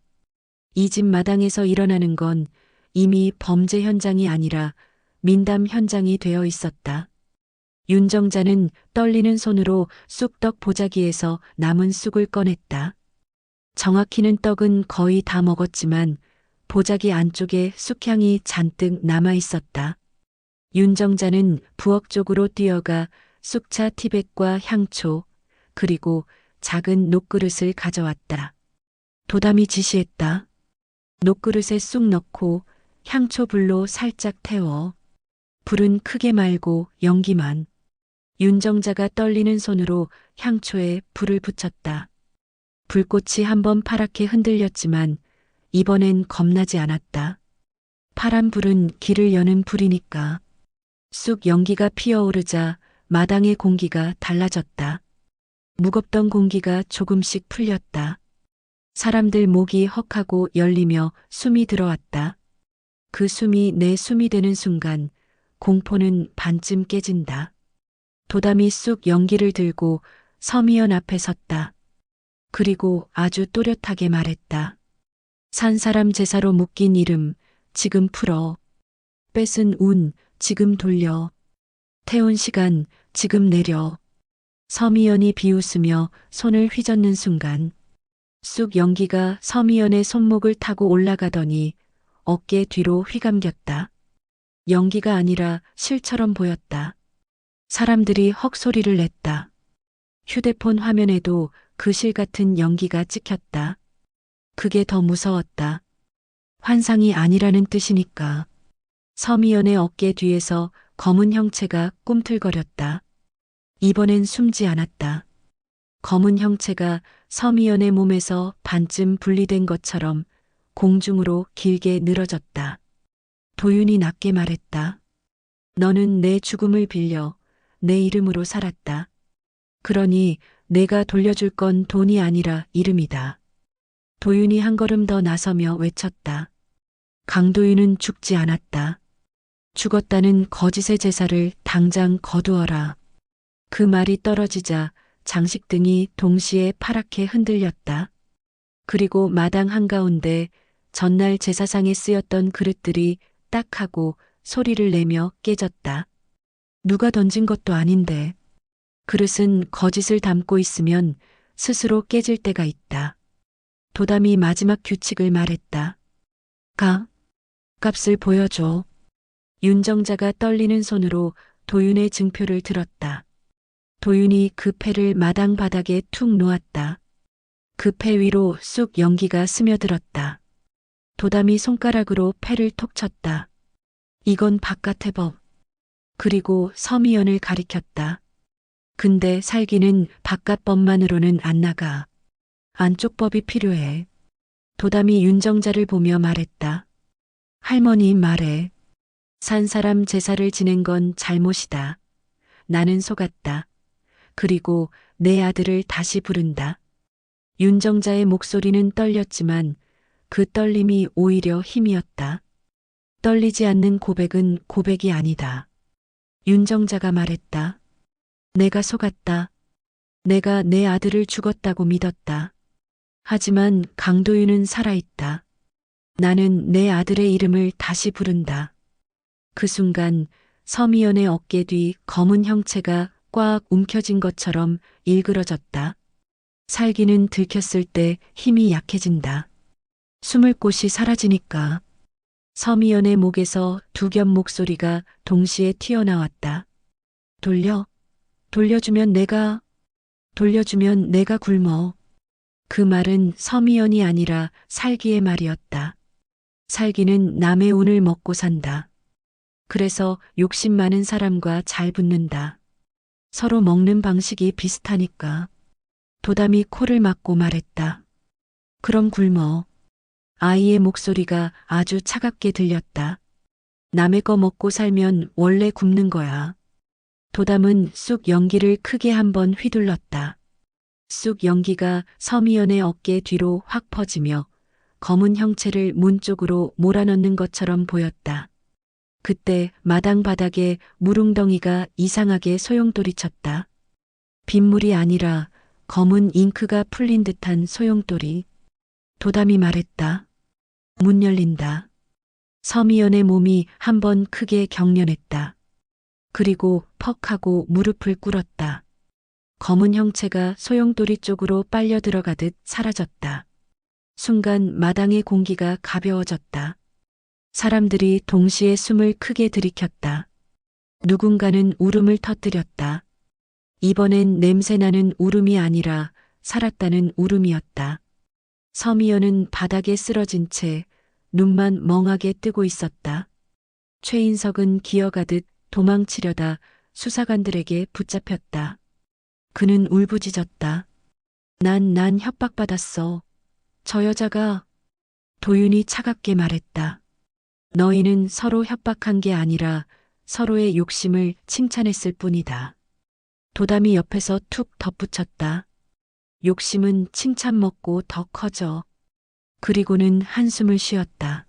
이 집 마당에서 일어나는 건 이미 범죄 현장이 아니라 민담 현장이 되어 있었다. 윤정자는 떨리는 손으로 쑥떡 보자기에서 남은 쑥을 꺼냈다. 정확히는 떡은 거의 다 먹었지만 보자기 안쪽에 쑥향이 잔뜩 남아 있었다. 윤정자는 부엌 쪽으로 뛰어가 쑥차 티백과 향초, 그리고 작은 녹그릇을 가져왔다. 도담이 지시했다. 녹그릇에 쑥 넣고 향초 불로 살짝 태워. 불은 크게 말고 연기만. 윤정자가 떨리는 손으로 향초에 불을 붙였다. 불꽃이 한번 파랗게 흔들렸지만 이번엔 겁나지 않았다. 파란 불은 길을 여는 불이니까. 쑥 연기가 피어오르자 마당의 공기가 달라졌다. 무겁던 공기가 조금씩 풀렸다. 사람들 목이 헉하고 열리며 숨이 들어왔다. 그 숨이 내 숨이 되는 순간 공포는 반쯤 깨진다. 도담이 쑥 연기를 들고 서미연 앞에 섰다. 그리고 아주 또렷하게 말했다. 산 사람 제사로 묶인 이름 지금 풀어. 뺏은 운 지금 돌려. 태운 시간, 지금 내려. 서미연이 비웃으며 손을 휘젓는 순간 쑥 연기가 서미연의 손목을 타고 올라가더니 어깨 뒤로 휘감겼다. 연기가 아니라 실처럼 보였다. 사람들이 헉소리를 냈다. 휴대폰 화면에도 그 실 같은 연기가 찍혔다. 그게 더 무서웠다. 환상이 아니라는 뜻이니까. 서미연의 어깨 뒤에서 검은 형체가 꿈틀거렸다. 이번엔 숨지 않았다. 검은 형체가 서미연의 몸에서 반쯤 분리된 것처럼 공중으로 길게 늘어졌다. 도윤이 낮게 말했다. 너는 내 죽음을 빌려 내 이름으로 살았다. 그러니 내가 돌려줄 건 돈이 아니라 이름이다. 도윤이 한 걸음 더 나서며 외쳤다. 강도윤은 죽지 않았다. 죽었다는 거짓의 제사를 당장 거두어라. 그 말이 떨어지자 장식등이 동시에 파랗게 흔들렸다. 그리고 마당 한가운데 전날 제사상에 쓰였던 그릇들이 딱 하고 소리를 내며 깨졌다. 누가 던진 것도 아닌데. 그릇은 거짓을 담고 있으면 스스로 깨질 때가 있다. 도담이 마지막 규칙을 말했다. 값을 보여줘. 윤정자가 떨리는 손으로 도윤의 증표를 들었다. 도윤이 그 패를 마당 바닥에 툭 놓았다. 그 패 위로 쑥 연기가 스며들었다. 도담이 손가락으로 패를 톡 쳤다. 이건 바깥의 법. 그리고 서미연을 가리켰다. 근데 살기는 바깥 법만으로는 안 나가. 안쪽 법이 필요해. 도담이 윤정자를 보며 말했다. 할머니 말해. 산 사람 제사를 지낸 건 잘못이다. 나는 속았다. 그리고 내 아들을 다시 부른다. 윤정자의 목소리는 떨렸지만 그 떨림이 오히려 힘이었다. 떨리지 않는 고백은 고백이 아니다. 윤정자가 말했다. 내가 속았다. 내가 내 아들을 죽었다고 믿었다. 하지만 강도윤은 살아있다. 나는 내 아들의 이름을 다시 부른다. 그 순간 서미연의 어깨 뒤 검은 형체가 꽉 움켜진 것처럼 일그러졌다. 살기는 들켰을 때 힘이 약해진다. 숨을 곳이 사라지니까. 서미연의 목에서 두 겹 목소리가 동시에 튀어나왔다. 돌려주면 내가 굶어. 그 말은 서미연이 아니라 살기의 말이었다. 살기는 남의 운을 먹고 산다. 그래서 욕심 많은 사람과 잘 붙는다. 서로 먹는 방식이 비슷하니까. 도담이 코를 막고 말했다. 그럼 굶어. 아이의 목소리가 아주 차갑게 들렸다. 남의 거 먹고 살면 원래 굶는 거야. 도담은 쑥 연기를 크게 한번 휘둘렀다. 쑥 연기가 서미연의 어깨 뒤로 확 퍼지며 검은 형체를 문 쪽으로 몰아넣는 것처럼 보였다. 그때 마당 바닥에 물웅덩이가 이상하게 소용돌이쳤다. 빗물이 아니라 검은 잉크가 풀린 듯한 소용돌이. 도담이 말했다. 문 열린다. 서미연의 몸이 한번 크게 경련했다. 그리고 퍽 하고 무릎을 꿇었다. 검은 형체가 소용돌이 쪽으로 빨려 들어가듯 사라졌다. 순간 마당의 공기가 가벼워졌다. 사람들이 동시에 숨을 크게 들이켰다. 누군가는 울음을 터뜨렸다. 이번엔 냄새나는 울음이 아니라 살았다는 울음이었다. 서미연은 바닥에 쓰러진 채 눈만 멍하게 뜨고 있었다. 최인석은 기어가듯 도망치려다 수사관들에게 붙잡혔다. 그는 울부짖었다. 난 협박받았어. 저 여자가. 도윤이 차갑게 말했다. 너희는 서로 협박한 게 아니라 서로의 욕심을 칭찬했을 뿐이다. 도담이 옆에서 툭 덧붙였다. 욕심은 칭찬 먹고 더 커져. 그리고는 한숨을 쉬었다.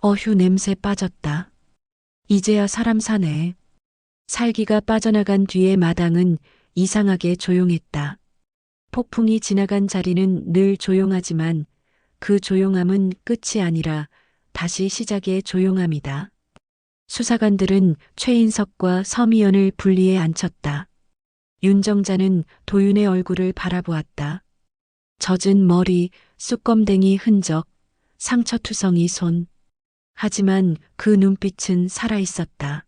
어휴 냄새 빠졌다. 이제야 사람 사네. 살기가 빠져나간 뒤의 마당은 이상하게 조용했다. 폭풍이 지나간 자리는 늘 조용하지만 그 조용함은 끝이 아니라 다시 시작의 조용함이다. 수사관들은 최인석과 서미연을 분리해 앉혔다. 윤정자는 도윤의 얼굴을 바라보았다. 젖은 머리, 쑥검댕이 흔적, 상처투성이 손. 하지만 그 눈빛은 살아있었다.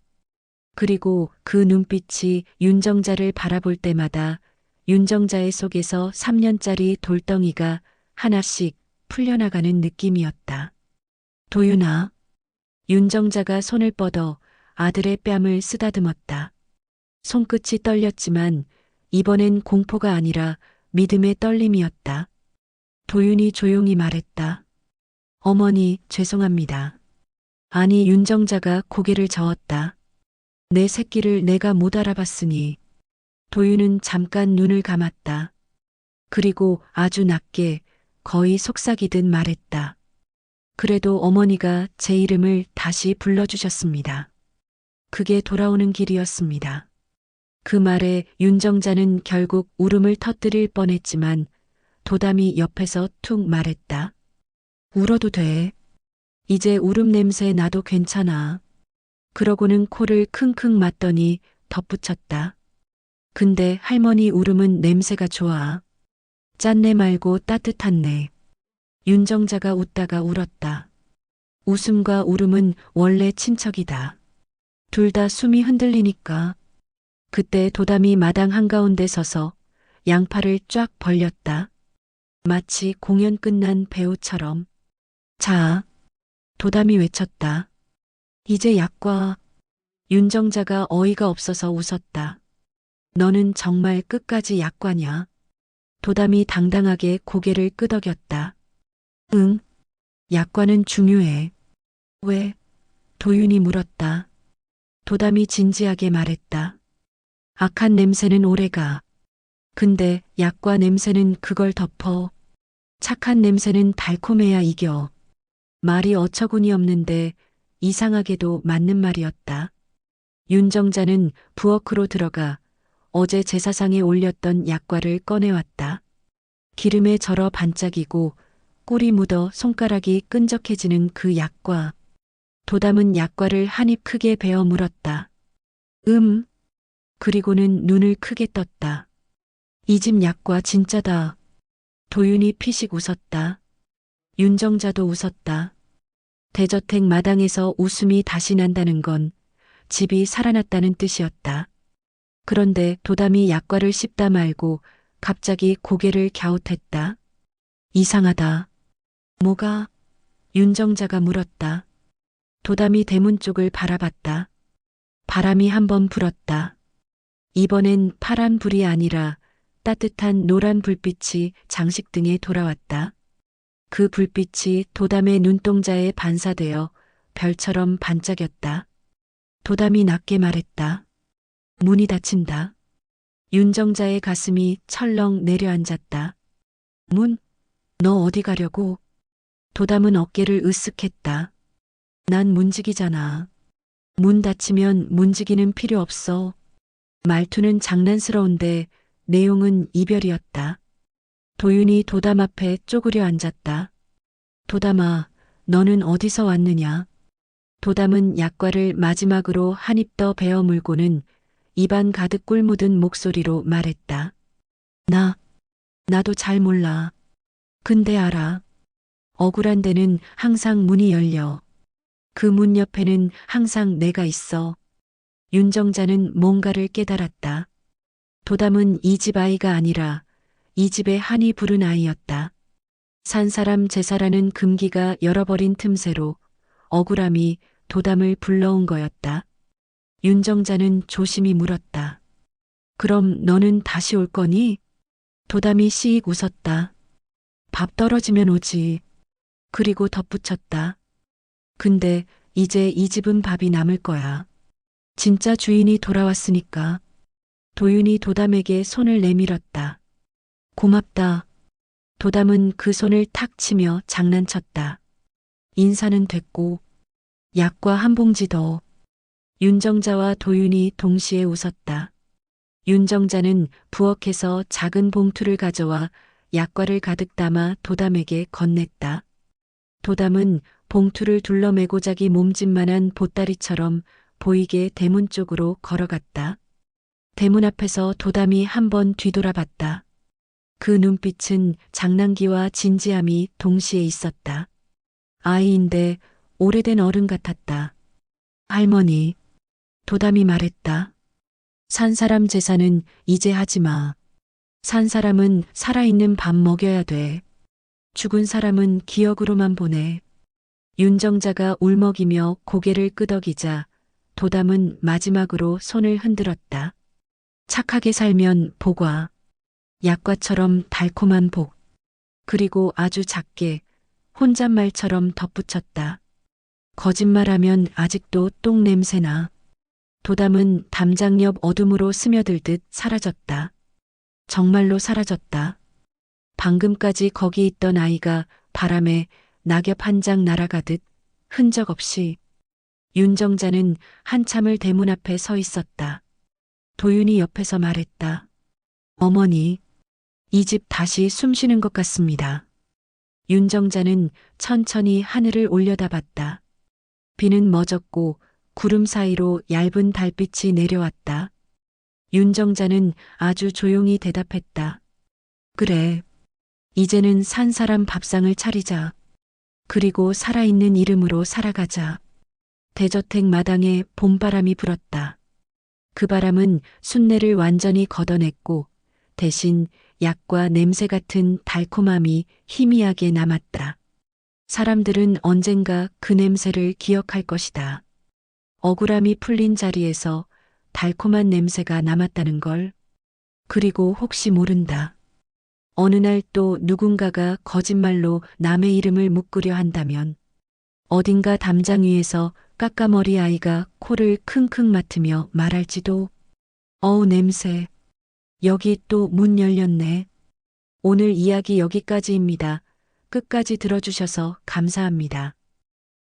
그리고 그 눈빛이 윤정자를 바라볼 때마다 윤정자의 속에서 3년짜리 돌덩이가 하나씩 풀려나가는 느낌이었다. 도윤아. 윤정자가 손을 뻗어 아들의 뺨을 쓰다듬었다. 손끝이 떨렸지만 이번엔 공포가 아니라 믿음의 떨림이었다. 도윤이 조용히 말했다. 어머니, 죄송합니다. 아니, 윤정자가 고개를 저었다. 내 새끼를 내가 못 알아봤으니. 도윤은 잠깐 눈을 감았다. 그리고 아주 낮게 거의 속삭이듯 말했다. 그래도 어머니가 제 이름을 다시 불러주셨습니다. 그게 돌아오는 길이었습니다. 그 말에 윤정자는 결국 울음을 터뜨릴 뻔했지만 도담이 옆에서 툭 말했다. 울어도 돼. 이제 울음 냄새 나도 괜찮아. 그러고는 코를 킁킁 맞더니 덧붙였다. 근데 할머니 울음은 냄새가 좋아. 짠내 말고 따뜻한내. 윤정자가 웃다가 울었다. 웃음과 울음은 원래 친척이다. 둘 다 숨이 흔들리니까. 그때 도담이 마당 한가운데 서서 양팔을 쫙 벌렸다. 마치 공연 끝난 배우처럼. 자, 도담이 외쳤다. 이제 약과. 윤정자가 어이가 없어서 웃었다. 너는 정말 끝까지 약과냐? 도담이 당당하게 고개를 끄덕였다. 응, 약과는 중요해. 왜? 도윤이 물었다. 도담이 진지하게 말했다. 악한 냄새는 오래가. 근데 약과 냄새는 그걸 덮어. 착한 냄새는 달콤해야 이겨. 말이 어처구니 없는데 이상하게도 맞는 말이었다. 윤정자는 부엌으로 들어가 어제 제사상에 올렸던 약과를 꺼내왔다. 기름에 절어 반짝이고 꿀이 묻어 손가락이 끈적해지는 그 약과. 도담은 약과를 한 입 크게 베어 물었다. 그리고는 눈을 크게 떴다. 이 집 약과 진짜다. 도윤이 피식 웃었다. 윤정자도 웃었다. 대저택 마당에서 웃음이 다시 난다는 건 집이 살아났다는 뜻이었다. 그런데 도담이 약과를 씹다 말고 갑자기 고개를 갸웃했다. 이상하다. 뭐가? 윤정자가 물었다. 도담이 대문 쪽을 바라봤다. 바람이 한번 불었다. 이번엔 파란 불이 아니라 따뜻한 노란 불빛이 장식등에 돌아왔다. 그 불빛이 도담의 눈동자에 반사되어 별처럼 반짝였다. 도담이 낮게 말했다. 문이 닫힌다. 윤정자의 가슴이 철렁 내려앉았다. 문? 너 어디 가려고? 도담은 어깨를 으쓱했다. 난 문지기잖아. 문 닫히면 문지기는 필요 없어. 말투는 장난스러운데 내용은 이별이었다. 도윤이 도담 앞에 쪼그려 앉았다. 도담아, 너는 어디서 왔느냐? 도담은 약과를 마지막으로 한 입 더 베어 물고는 입안 가득 꿀 묻은 목소리로 말했다. 나도 잘 몰라. 근데 알아. 억울한 데는 항상 문이 열려. 그 문 옆에는 항상 내가 있어. 윤정자는 뭔가를 깨달았다. 도담은 이 집 아이가 아니라 이 집의 한이 부른 아이였다. 산 사람 제사라는 금기가 열어버린 틈새로 억울함이 도담을 불러온 거였다. 윤정자는 조심히 물었다. 그럼 너는 다시 올 거니? 도담이 씩 웃었다. 밥 떨어지면 오지. 그리고 덧붙였다. 근데 이제 이 집은 밥이 남을 거야. 진짜 주인이 돌아왔으니까. 도윤이 도담에게 손을 내밀었다. 고맙다. 도담은 그 손을 탁 치며 장난쳤다. 인사는 됐고 약과 한 봉지 더. 윤정자와 도윤이 동시에 웃었다. 윤정자는 부엌에서 작은 봉투를 가져와 약과를 가득 담아 도담에게 건넸다. 도담은 봉투를 둘러매고 자기 몸짓만한 보따리처럼 보이게 대문 쪽으로 걸어갔다. 대문 앞에서 도담이 한번 뒤돌아봤다. 그 눈빛은 장난기와 진지함이 동시에 있었다. 아이인데 오래된 어른 같았다. 할머니, 도담이 말했다. 산 사람 제사는 이제 하지 마. 산 사람은 살아있는 밥 먹여야 돼. 죽은 사람은 기억으로만 보내. 윤정자가 울먹이며 고개를 끄덕이자 도담은 마지막으로 손을 흔들었다. 착하게 살면 복와, 약과처럼 달콤한 복. 그리고 아주 작게 혼잣말처럼 덧붙였다. 거짓말하면 아직도 똥 냄새나. 도담은 담장 옆 어둠으로 스며들듯 사라졌다. 정말로 사라졌다. 방금까지 거기 있던 아이가 바람에 낙엽 한 장 날아가듯 흔적 없이. 윤정자는 한참을 대문 앞에 서 있었다. 도윤이 옆에서 말했다. 어머니, 이 집 다시 숨 쉬는 것 같습니다. 윤정자는 천천히 하늘을 올려다봤다. 비는 멎었고 구름 사이로 얇은 달빛이 내려왔다. 윤정자는 아주 조용히 대답했다. 그래, 이제는 산 사람 밥상을 차리자. 그리고 살아있는 이름으로 살아가자. 대저택 마당에 봄바람이 불었다. 그 바람은 순내를 완전히 걷어냈고 대신 약과 냄새 같은 달콤함이 희미하게 남았다. 사람들은 언젠가 그 냄새를 기억할 것이다. 억울함이 풀린 자리에서 달콤한 냄새가 남았다는 걸. 그리고 혹시 모른다. 어느 날 또 누군가가 거짓말로 남의 이름을 묶으려 한다면 어딘가 담장 위에서 까까머리 아이가 코를 킁킁 맡으며 말할지도. 어우 냄새. 여기 또 문 열렸네. 오늘 이야기 여기까지입니다. 끝까지 들어주셔서 감사합니다.